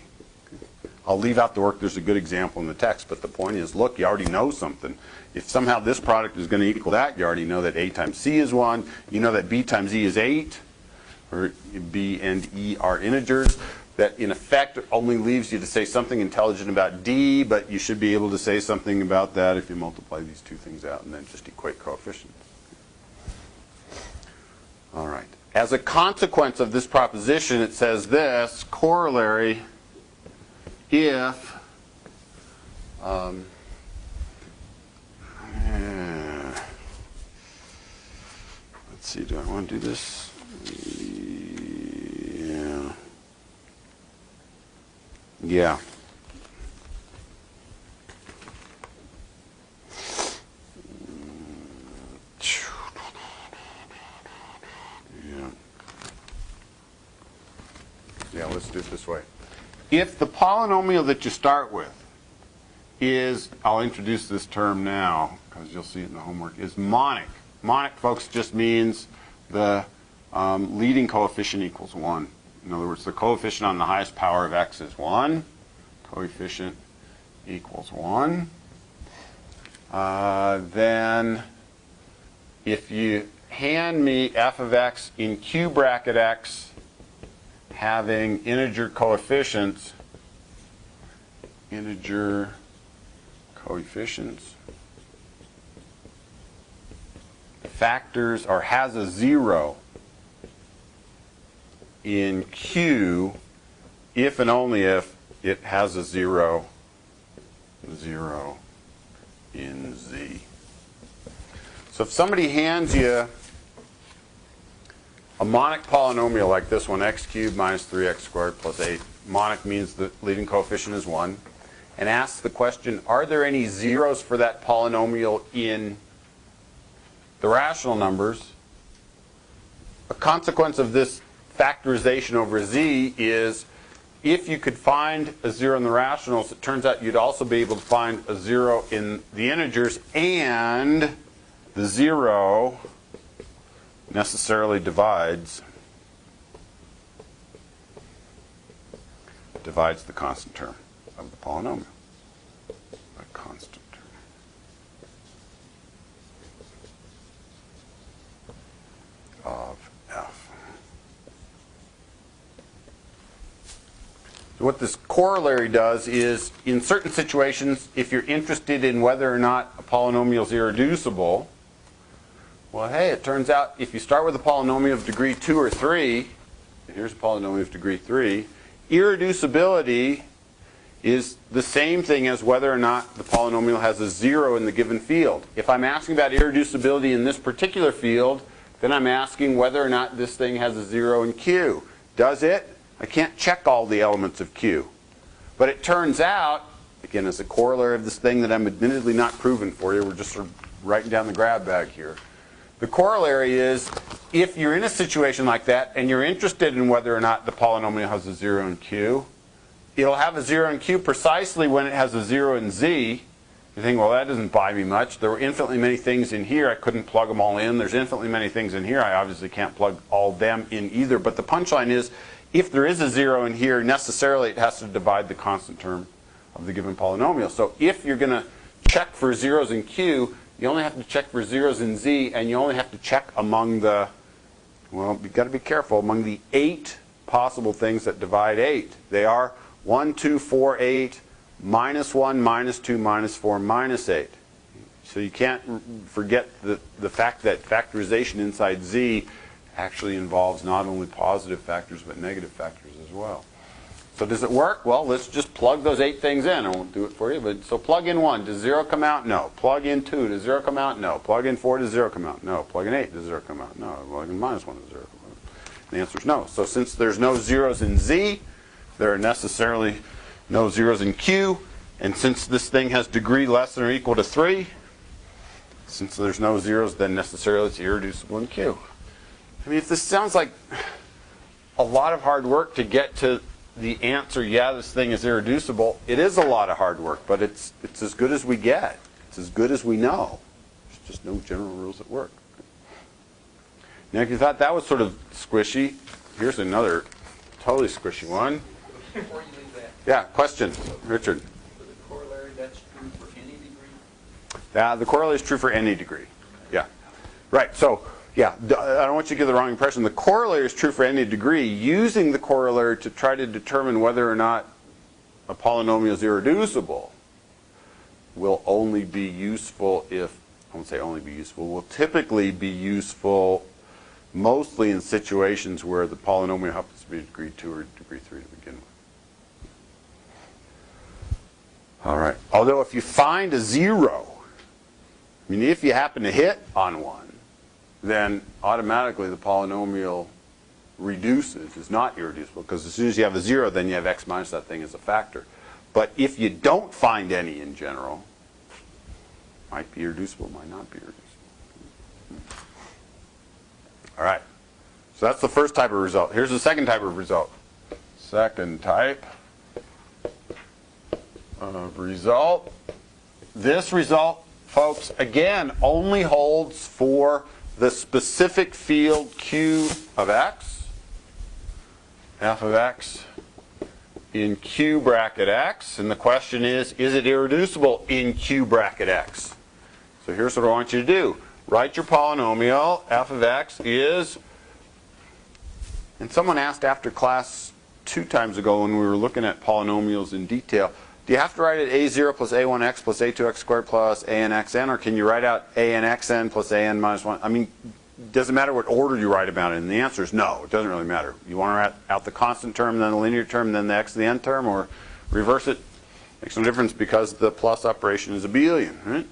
I'll leave out the work. There's a good example in the text, but the point is, look, you already know something. If somehow this product is going to equal that, you already know that a times c is 1. You know that b times e is 8, or b and e are integers. That, in effect, only leaves you to say something intelligent about d, but you should be able to say something about that if you multiply these two things out and then just equate coefficients. All right. As a consequence of this proposition, it says this, corollary, if Let's see, do I want to do this? Yeah. Yeah. Yeah, let's do it this way. If the polynomial that you start with is, I'll introduce this term now because you'll see it in the homework, is monic. Monic, folks, just means the leading coefficient equals 1. In other words, the coefficient on the highest power of x is 1. Coefficient equals 1. Then if you hand me f of x in q bracket x having integer coefficients, factors, or has a 0 in q if and only if it has a 0 in z. So if somebody hands you a monic polynomial like this one, x cubed minus 3x squared plus 8, monic means the leading coefficient is 1, and asks the question, are there any zeros for that polynomial in the rational numbers? A consequence of this factorization over z is if you could find a 0 in the rationals, it turns out you'd also be able to find a 0 in the integers, and the 0 necessarily divides the constant term of the polynomial. A constant term of f. So what this corollary does is, in certain situations, if you're interested in whether or not a polynomial is irreducible, well, hey, it turns out if you start with a polynomial of degree 2 or 3, and here's a polynomial of degree 3, irreducibility is the same thing as whether or not the polynomial has a 0 in the given field. If I'm asking about irreducibility in this particular field, then I'm asking whether or not this thing has a 0 in Q. Does it? I can't check all the elements of Q. But it turns out, again, as a corollary of this thing that I'm admittedly not proving for you, we're just sort of writing down the grab bag here. The corollary is, if you're in a situation like that and you're interested in whether or not the polynomial has a 0 in Q, it'll have a 0 in Q precisely when it has a 0 in Z. You think, well, that doesn't buy me much. There were infinitely many things in here. I couldn't plug them all in. There's infinitely many things in here. I obviously can't plug all them in either. But the punchline is, if there is a 0 in here, necessarily it has to divide the constant term of the given polynomial. So if you're going to check for zeros in Q, you only have to check for zeros in Z, and you only have to check among the, well, you've got to be careful, among the 8 possible things that divide 8. They are 1, 2, 4, 8, minus 1, minus 2, minus 4, minus 8. So you can't forget the fact that factorization inside Z actually involves not only positive factors but negative factors as well. So does it work? Well, let's just plug those 8 things in. I won't do it for you, but so plug in 1. Does 0 come out? No. Plug in 2. Does 0 come out? No. Plug in 4. Does 0 come out? No. Plug in 8. Does 0 come out? No. Plug in minus 1. Does 0 come out? The answer is no. So since there's no zeros in Z, there are necessarily no zeros in Q, and since this thing has degree less than or equal to 3, since there's no zeros, then necessarily it's irreducible in Q. I mean, if this sounds like a lot of hard work to get to the answer, yeah, this thing is irreducible, it is a lot of hard work, but it's as good as we get. It's as good as we know. There's just no general rules at work. Now, if you thought that was sort of squishy, here's another totally squishy one. Before you leave that. Yeah, question, Richard. For the corollary, that's true for any degree? The corollary is true for any degree. Yeah. Right, so, yeah, I don't want you to get the wrong impression. The corollary is true for any degree. Using the corollary to try to determine whether or not a polynomial is irreducible will only be useful if, I won't say only be useful, will typically be useful mostly in situations where the polynomial happens to be degree 2 or degree 3 to begin with. All right. Although if you find a 0, I mean, if you happen to hit on 1, then automatically the polynomial reduces, is not irreducible, because as soon as you have a 0, then you have x minus that thing as a factor. But if you don't find any in general, might be irreducible, might not be irreducible. All right. So that's the first type of result. Here's the second type of result. Second type of result. This result, folks, again, only holds for the specific field Q of x, f of x in Q bracket x. And the question is it irreducible in Q bracket x? So here's what I want you to do. Write your polynomial. F of x is, and someone asked after class 2 times ago when we were looking at polynomials in detail, do you have to write it a0 plus a1x plus a2x squared plus a(n)xn, or can you write out a(n)xn plus a(n) minus 1? I mean, does it matter what order you write about it? And the answer is no, it doesn't really matter. You want to write out the constant term, then the linear term, then the x to the n term, or reverse it. Makes no difference because the plus operation is abelian, right?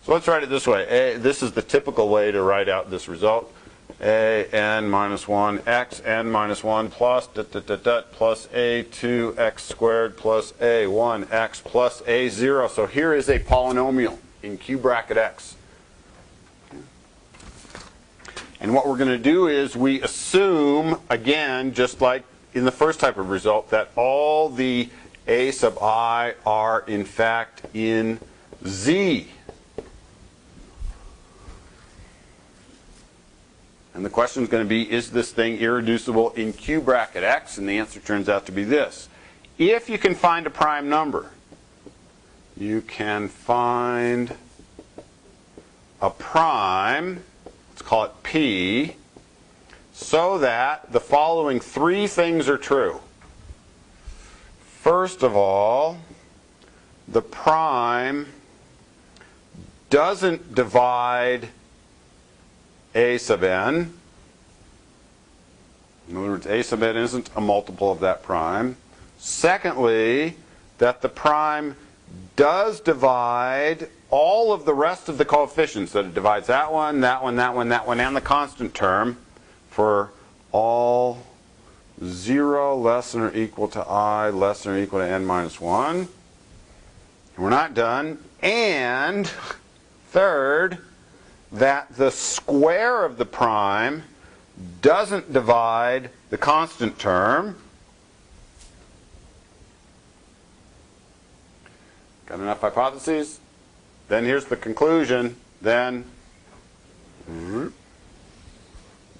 So let's write it this way. This is the typical way to write out this result. a(n) minus 1 x n minus 1 plus plus a2x squared plus a1x plus a0. So here is a polynomial in Q bracket x. And what we're going to do is we assume, again, just like in the first type of result, that all the a sub I are in fact in Z. And the question is going to be, is this thing irreducible in Q bracket x? And the answer turns out to be this. If you can find a prime number, you can find a prime, let's call it P, so that the following 3 things are true. First of all, the prime doesn't divide a sub n. In other words, a sub n isn't a multiple of that prime. Secondly, that the prime does divide all of the rest of the coefficients. That it divides that one, that one, that one, that one, and the constant term for all 0 less than or equal to I less than or equal to n minus 1. And we're not done. And third, that the square of the prime doesn't divide the constant term. Got enough hypotheses? Then here's the conclusion. Then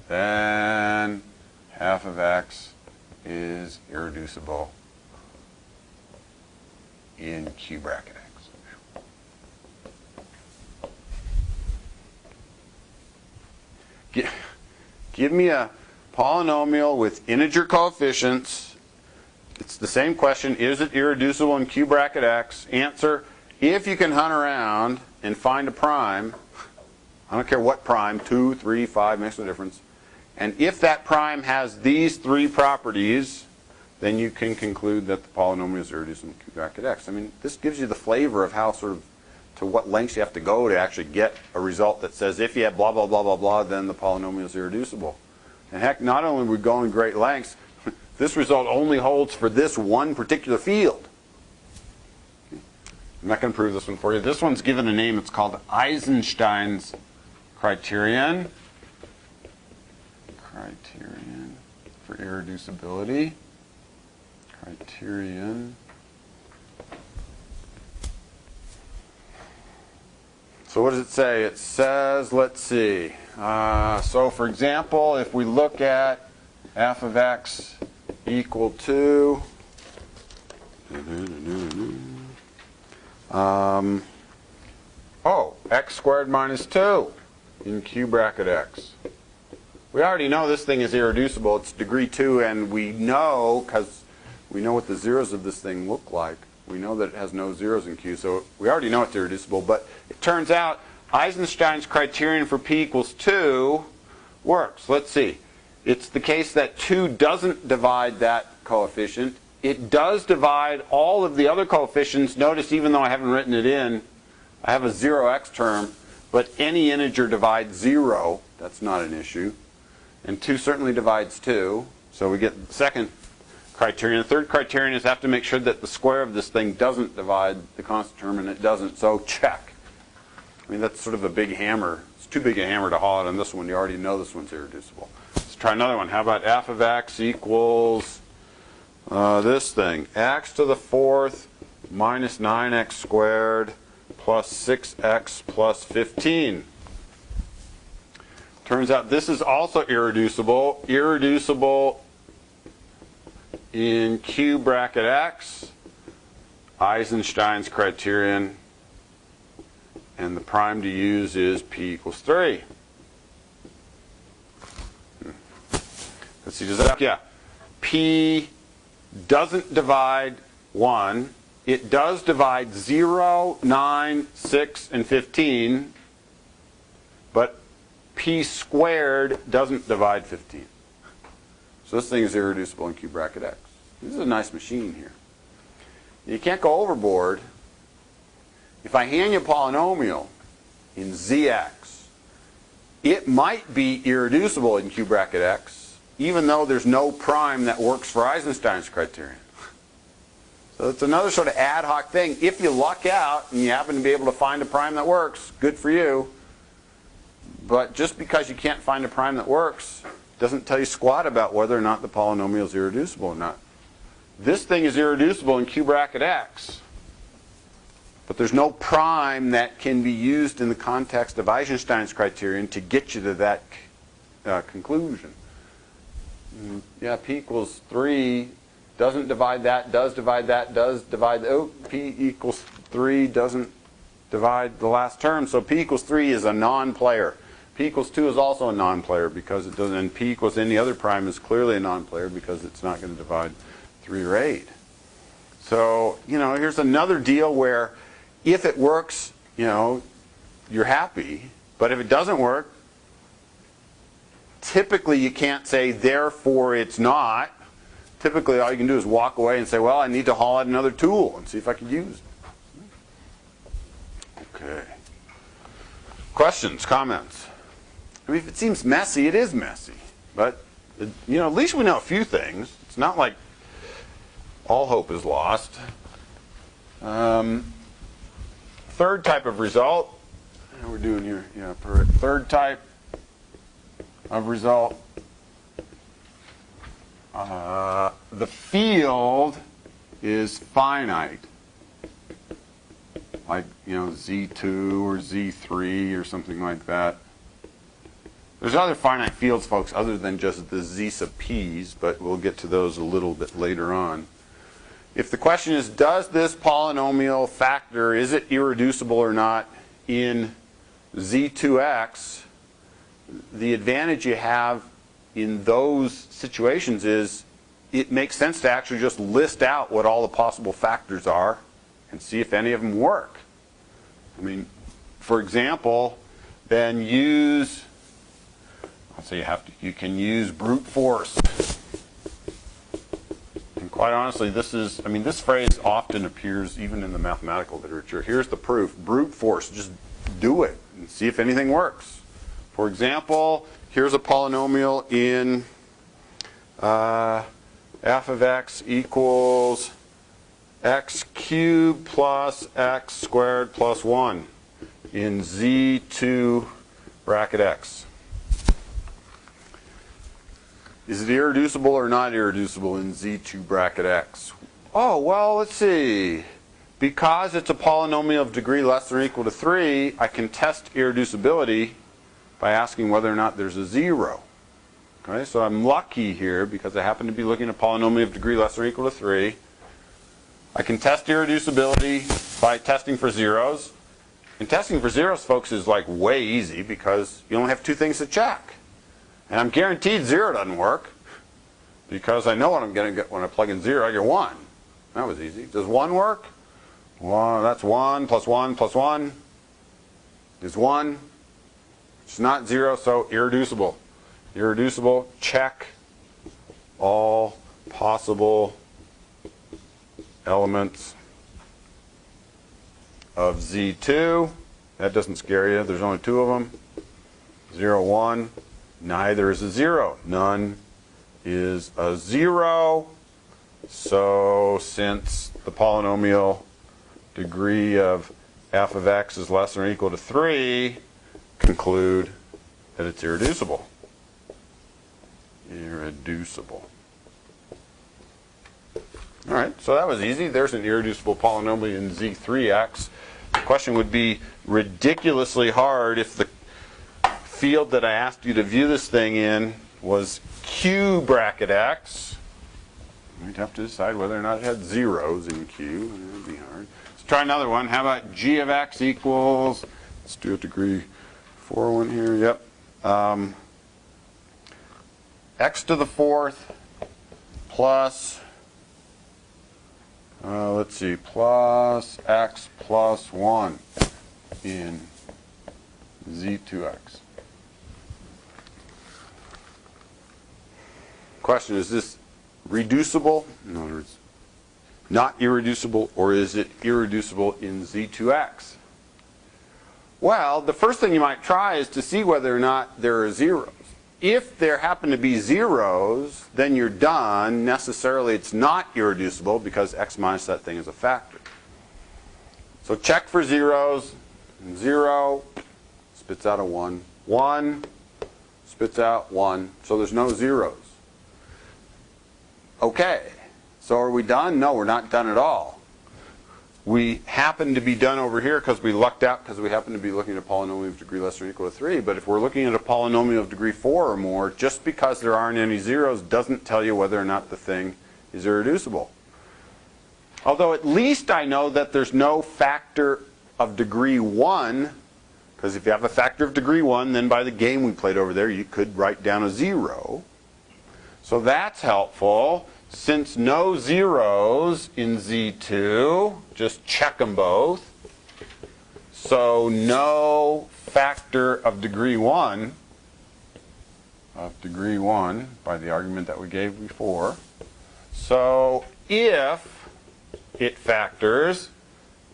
half of x is irreducible in Q bracket x. Give me a polynomial with integer coefficients. It's the same question. Is it irreducible in Q bracket x? Answer, if you can hunt around and find a prime, I don't care what prime, 2, 3, 5, makes no difference. And if that prime has these 3 properties, then you can conclude that the polynomial is irreducible in Q bracket x. I mean, this gives you the flavor of how sort of to what lengths you have to go to actually get a result that says if you have blah, blah, blah, blah, blah, then the polynomial is irreducible. And heck, not only are we going great lengths, this result only holds for this one particular field. I'm not going to prove this one for you. This one's given a name. It's called Eisenstein's criterion. Criterion for irreducibility. Criterion. So what does it say? It says, let's see. So for example, if we look at f of x equal to x squared minus 2 in Q bracket x. We already know this thing is irreducible. It's degree 2, and we know, because we know what the zeros of this thing look like, we know that it has no zeros in Q, so we already know it's irreducible. But it turns out Eisenstein's criterion for p equals 2 works. Let's see. It's the case that 2 doesn't divide that coefficient, It does divide all of the other coefficients. Notice even though I haven't written it in, I have a 0x term, but any integer divides 0. That's not an issue. And 2 certainly divides 2. So we get the second criterion. The third criterion is I have to make sure that the square of this thing doesn't divide the constant term, and it doesn't. So check. I mean, that's sort of a big hammer. It's too big a hammer to haul out on this one. You already know this one's irreducible. Let's try another one. How about f of x equals this thing, x to the 4th minus 9x squared plus 6x plus 15. Turns out this is also irreducible. Irreducible in Q bracket x, Eisenstein's criterion, and the prime to use is p equals 3. Let's see, does that, yeah. P doesn't divide 1. It does divide 0, 9, 6, and 15, but p squared doesn't divide 15. So this thing is irreducible in Q bracket x. This is a nice machine here. You can't go overboard. If I hand you a polynomial in Zx, it might be irreducible in Q bracket x, even though there's no prime that works for Eisenstein's criterion. So it's another sort of ad hoc thing. If you luck out and you happen to be able to find a prime that works, good for you. But just because you can't find a prime that works doesn't tell you squat about whether or not the polynomial is irreducible or not. This thing is irreducible in Q bracket x, but there's no prime that can be used in the context of Eisenstein's criterion to get you to that conclusion. Yeah, p equals 3 doesn't divide that, does divide that, does divide, oh, p equals 3 doesn't divide the last term, so p equals 3 is a non-player. P equals 2 is also a non-player because it doesn't, and p equals any other prime is clearly a non-player because it's not going to divide 3 or 8. So, you know, here's another deal where if it works, you know, you're happy, but if it doesn't work, typically you can't say, therefore it's not. Typically all you can do is walk away and say, well, I need to haul out another tool and see if I can use it. Okay. Questions, comments? I mean, if it seems messy, it is messy. But, you know, at least we know a few things. It's not like all hope is lost. Third type of result. How we're doing here? Yeah, perfect. Third type of result. The field is finite. Like, you know, Z2 or Z3 or something like that. There's other finite fields, folks, other than just the Z sub p's, but we'll get to those a little bit later on. If the question is, does this polynomial factor, is it irreducible or not in Z2x, the advantage you have in those situations is it makes sense to actually just list out what all the possible factors are and see if any of them work. I mean, for example, then use, let's say you can use brute force. And quite honestly, this is, I mean, this phrase often appears even in the mathematical literature. Here's the proof. Brute force. Just do it and see if anything works. For example, here's a polynomial in f of x equals x cubed plus x squared plus 1 in Z2 bracket x. Is it irreducible or not irreducible in Z2 bracket x? Oh, well, let's see. Because it's a polynomial of degree less than or equal to 3, I can test irreducibility by asking whether or not there's a 0. Okay, so I'm lucky here because I happen to be looking at a polynomial of degree less than or equal to 3. I can test irreducibility by testing for zeros. And testing for zeros, folks, is like way easy because you only have two things to check. And I'm guaranteed 0 doesn't work because I know what I'm going to get when I plug in 0. I get 1. That was easy. Does 1 work? Well, that's 1 plus 1 plus 1 is 1. It's not 0, so irreducible. Irreducible, check all possible elements of Z2. That doesn't scare you. There's only two of them. 0, 1. Neither is a 0. None is a 0. So since the polynomial degree of f of x is less than or equal to 3, conclude that it's irreducible. Irreducible. All right, so that was easy. There's an irreducible polynomial in Z3x. The question would be ridiculously hard if the field that I asked you to view this thing in was Q bracket x. We'd have to decide whether or not it had zeros in Q. That would be hard. Let's try another one. How about g of x equals, let's do a degree 4 one here. Yep. X to the 4th plus, let's see, plus x plus 1 in Z2x. Question, is this reducible? In other words, not irreducible, or is it irreducible in Z2x? Well, the first thing you might try is to see whether or not there are zeros. If there happen to be zeros, then you're done. Necessarily, it's not irreducible because x minus that thing is a factor. So check for zeros. 0 spits out a 1. 1 spits out 1. So there's no zeros. Okay. So are we done? No, we're not done at all. We happen to be done over here because we lucked out because we happen to be looking at a polynomial of degree less than or equal to 3. But if we're looking at a polynomial of degree 4 or more, just because there aren't any zeros doesn't tell you whether or not the thing is irreducible. Although at least I know that there's no factor of degree 1, because if you have a factor of degree 1, then by the game we played over there, you could write down a 0. So that's helpful. Since no zeros in Z2, just check them both. So no factor of degree 1 by the argument that we gave before. So if it factors,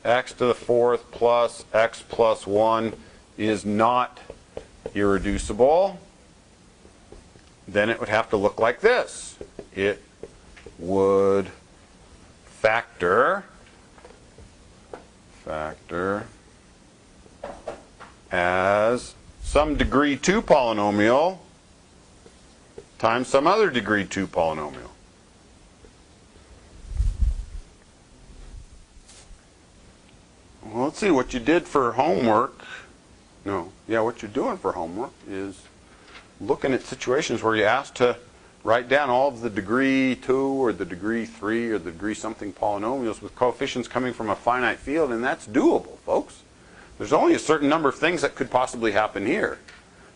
x to the 4th plus x plus 1 is not irreducible, then it would have to look like this. It would factor as some degree 2 polynomial times some other degree 2 polynomial. Well, let's see what you did for homework. What you're doing for homework is looking at situations where you asked to write down all of the degree 2 or the degree 3 or the degree something polynomials with coefficients coming from a finite field, and that's doable, folks. There's only a certain number of things that could possibly happen here.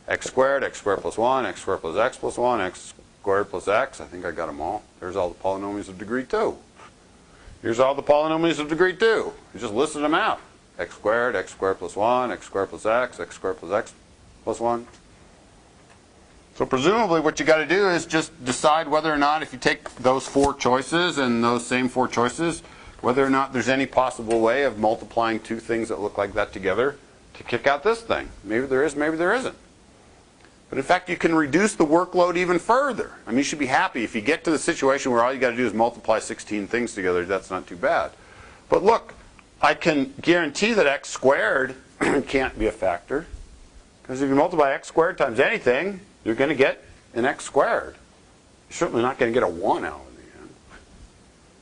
X squared plus 1, x squared plus x plus 1, x squared plus x. I think I got them all. There's all the polynomials of degree 2. Here's all the polynomials of degree 2. You just listed them out. X squared plus 1, x squared plus x squared plus x plus 1. So presumably what you got to do is just decide whether or not, if you take those 4 choices and those same 4 choices, whether or not there's any possible way of multiplying 2 things that look like that together to kick out this thing. Maybe there is, maybe there isn't. But in fact, you can reduce the workload even further. I mean, you should be happy if you get to the situation where all you got to do is multiply 16 things together. That's not too bad. But look, I can guarantee that x squared can't be a factor, because if you multiply x squared times anything, you're going to get an x squared. You're certainly not going to get a 1 out in the end.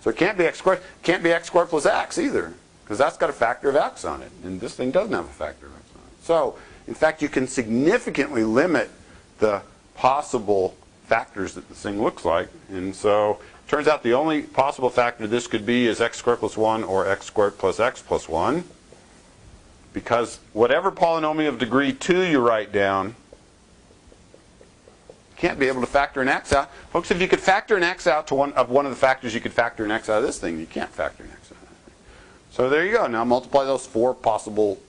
So it can't be x squared. Can't be x squared plus x either, because that's got a factor of x on it, and this thing doesn't have a factor of x on it. So in fact, you can significantly limit the possible factors that this thing looks like. And so it turns out the only possible factor this could be is x squared plus 1 or x squared plus x plus 1. Because whatever polynomial of degree 2 you write down, you can't be able to factor an x out. Folks, if you could factor an x out to one of the factors, you could factor an x out of this thing. You can't factor an x out of that thing. So there you go. Now multiply those 4 possible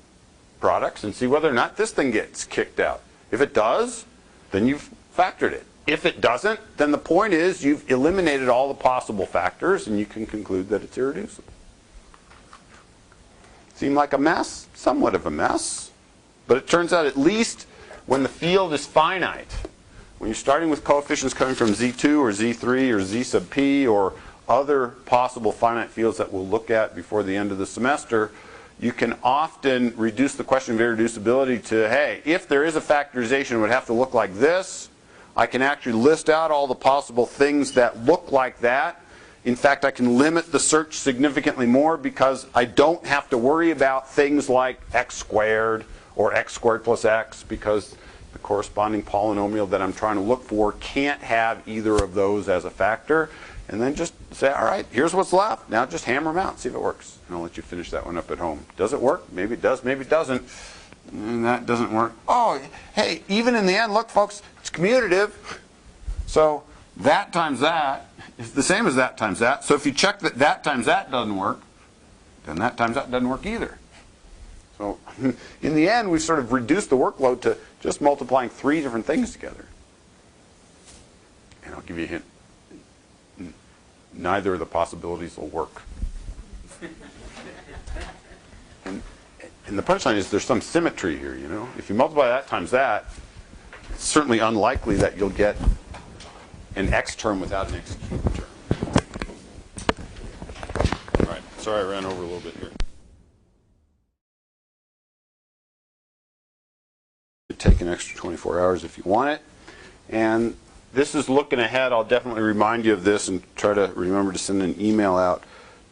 products and see whether or not this thing gets kicked out. If it does, then you've factored it. If it doesn't, then the point is you've eliminated all the possible factors and you can conclude that it's irreducible. Seem like a mess? Somewhat of a mess. But it turns out at least when the field is finite, when you're starting with coefficients coming from Z2 or Z3 or Z sub p or other possible finite fields that we'll look at before the end of the semester, you can often reduce the question of irreducibility to, hey, if there is a factorization, it would have to look like this. I can actually list out all the possible things that look like that. In fact, I can limit the search significantly more because I don't have to worry about things like x squared or x squared plus x, because the corresponding polynomial that I'm trying to look for can't have either of those as a factor. And then just say, all right, here's what's left. Now just hammer them out, see if it works. And I'll let you finish that one up at home. Does it work? Maybe it does, maybe it doesn't. And that doesn't work. Oh, hey, even in the end, look, folks, it's commutative. So that times that is the same as that times that. So if you check that that times that doesn't work, then that times that doesn't work either. So in the end, we've sort of reduced the workload to just multiplying 3 different things together. And I'll give you a hint. Neither of the possibilities will work. And the punchline is there's some symmetry here, you know. If you multiply that times that, it's certainly unlikely that you'll get an x term without an x cubed term. All right, sorry I ran over a little bit here. Take an extra 24 hours if you want it. And this is looking ahead. I'll definitely remind you of this and try to remember to send an email out.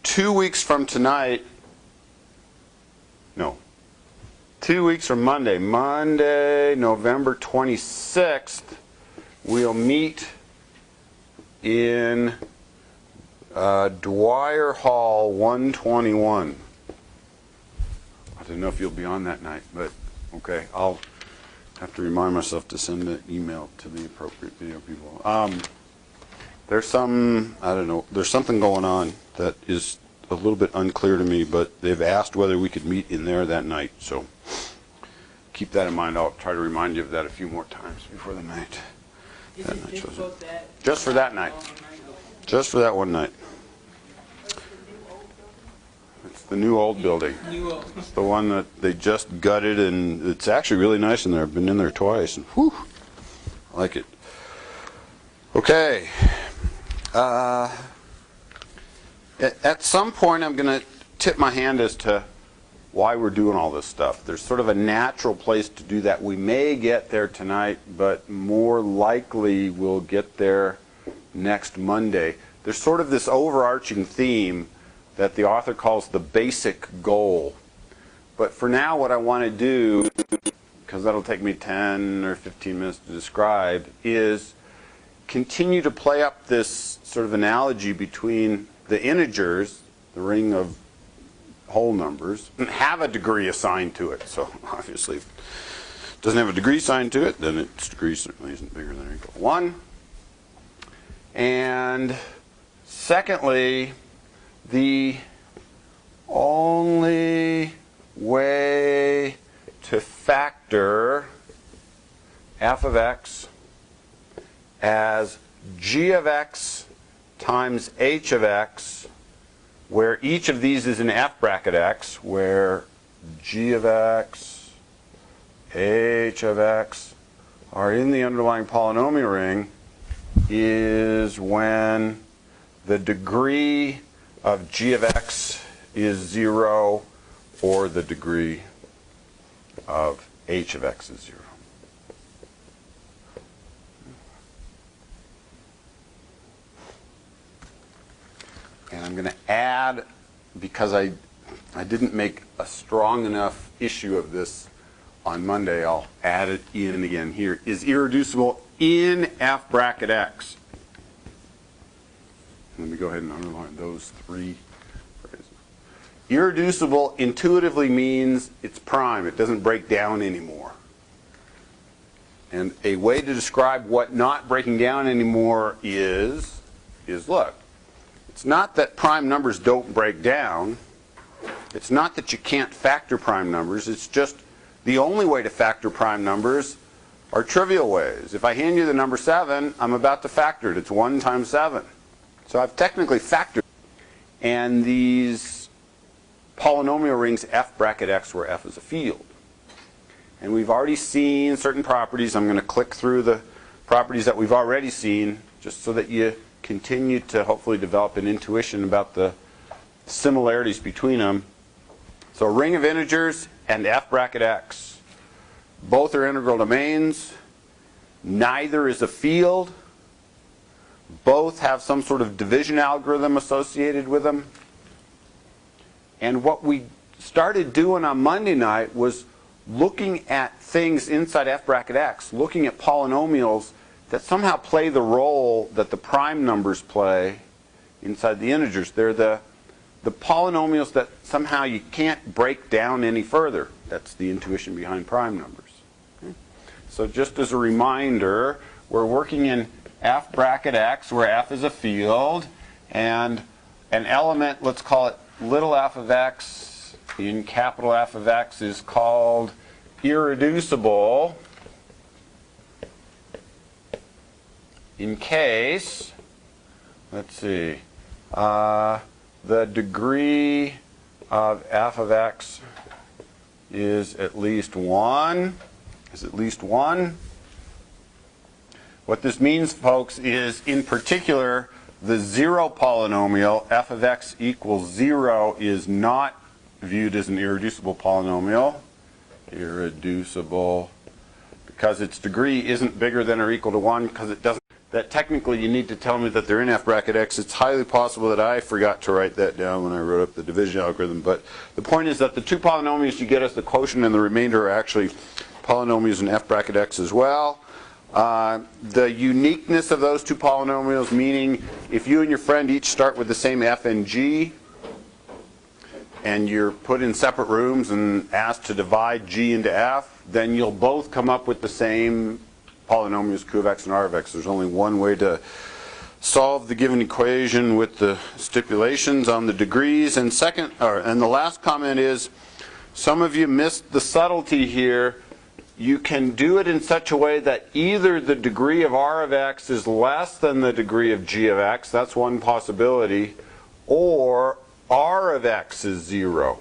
2 weeks from tonight, no, 2 weeks from Monday, November 26th, we'll meet in Dwyer Hall 121. I don't know if you'll be on that night, but okay, I'll have to remind myself to send an email to the appropriate video people. There's some, I don't know, there's something going on that is a little bit unclear to me, but they've asked whether we could meet in there that night. So keep that in mind. I'll try to remind you of that a few more times before the night. Just for that night. Just for that one night. It's the new old building. It's the one that they just gutted, and it's actually really nice in there. I've been in there twice, and whew, I like it. Okay. At some point, I'm going to tip my hand as to why we're doing all this stuff. There's sort of a natural place to do that. We may get there tonight, but more likely we'll get there next Monday. There's sort of this overarching theme that the author calls the basic goal. But for now, what I want to do, because that'll take me 10 or 15 minutes to describe, is continue to play up this sort of analogy between the integers, the ring of whole numbers, and have a degree assigned to it. So obviously, if it doesn't have a degree assigned to it, then its degree certainly isn't bigger than or equal to 1. And secondly, the only way to factor f of x as g of x times h of x, where each of these is in f bracket x, where g of x, h of x are in the underlying polynomial ring, is when the degree of g of x is 0 or the degree of h of x is 0. And I'm going to add, because I didn't make a strong enough issue of this on Monday, I'll add it in again here, is irreducible in f bracket x. Let me go ahead and underline those 3 phrases. Irreducible intuitively means it's prime. It doesn't break down anymore. And a way to describe what not breaking down anymore is look, it's not that prime numbers don't break down. It's not that you can't factor prime numbers. It's just the only way to factor prime numbers are trivial ways. If I hand you the number 7, I'm about to factor it. It's 1 times 7. So I've technically factored. And these polynomial rings f bracket x, where f is a field. And we've already seen certain properties. I'm going to click through the properties that we've already seen, just so that you continue to hopefully develop an intuition about the similarities between them. So a ring of integers and f bracket x. Both are integral domains. Neither is a field. Both have some sort of division algorithm associated with them. And what we started doing on Monday night was looking at things inside f bracket x, looking at polynomials that somehow play the role that the prime numbers play inside the integers. They're the polynomials that somehow you can't break down any further. That's the intuition behind prime numbers. Okay? So just as a reminder, we're working in f bracket x, where f is a field, and an element, let's call it little f of x in capital F of x, is called irreducible in case, let's see, the degree of f of x is at least 1. Is at least 1. What this means, folks, is in particular the 0 polynomial, f of x equals 0, is not viewed as an irreducible polynomial. Irreducible because its degree isn't bigger than or equal to 1, because it doesn't. That technically you need to tell me that they're in f bracket x. It's highly possible that I forgot to write that down when I wrote up the division algorithm. But the point is that the two polynomials you get as the quotient and the remainder are actually polynomials in f bracket x as well. The uniqueness of those two polynomials, meaning if you and your friend each start with the same f and g, and you're put in separate rooms and asked to divide g into f, then you'll both come up with the same polynomials q of x and r of x. There's only one way to solve the given equation with the stipulations on the degrees. And the last comment is, some of you missed the subtlety here. You can do it in such a way that either the degree of r of x is less than the degree of g of x, that's one possibility, or r of x is 0.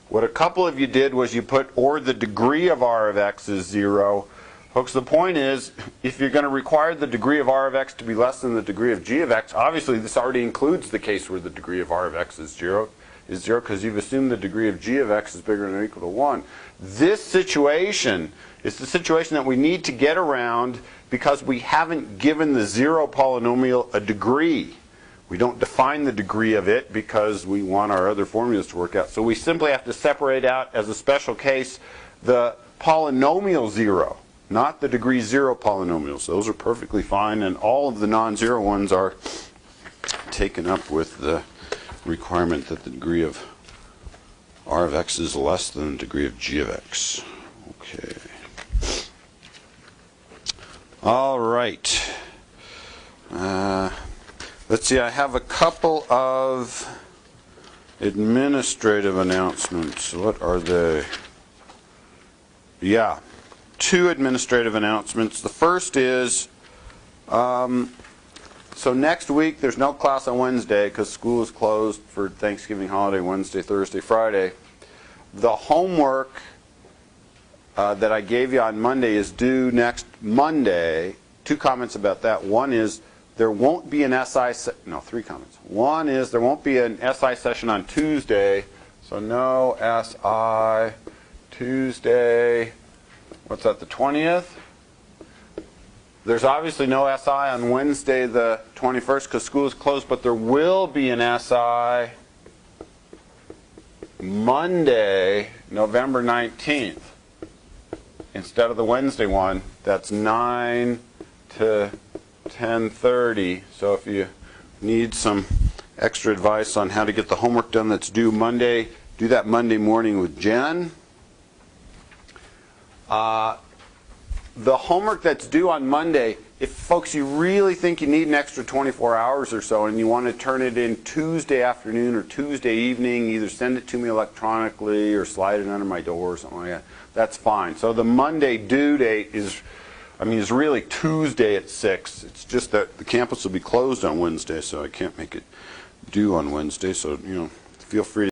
What a couple of you did was you put or the degree of r of x is 0. Folks, the point is, if you're going to require the degree of r of x to be less than the degree of g of x, obviously this already includes the case where the degree of r of x is 0, because you've assumed the degree of g of x is bigger than or equal to 1. This situation is the situation that we need to get around because we haven't given the 0 polynomial a degree. We don't define the degree of it because we want our other formulas to work out. So we simply have to separate out, as a special case, the polynomial 0, not the degree 0 polynomials. Those are perfectly fine, and all of the non-zero ones are taken up with the requirement that the degree of r of x is less than the degree of g of x. Okay. All right. Let's see, I have a couple of administrative announcements. What are they? Yeah, 2 administrative announcements. The first is, so next week there's no class on Wednesday because school is closed for Thanksgiving holiday, Wednesday, Thursday, Friday. The homework that I gave you on Monday is due next Monday. 2 comments about that. One is there won't be an no, 3 comments. One is there won't be an SI session on Tuesday, so no SI Tuesday. What's that, the 20th? There's obviously no SI on Wednesday the 21st because school is closed, but there will be an SI Monday, November 19th, instead of the Wednesday one. That's 9 to 10:30. So if you need some extra advice on how to get the homework done that's due Monday, do that Monday morning with Jen. The homework that's due on Monday, if folks you really think you need an extra 24 hours or so and you want to turn it in Tuesday afternoon or Tuesday evening, either send it to me electronically or slide it under my door or something like that, that's fine. So the Monday due date is really Tuesday at 6. It's just that the campus will be closed on Wednesday, so I can't make it due on Wednesday. So, feel free to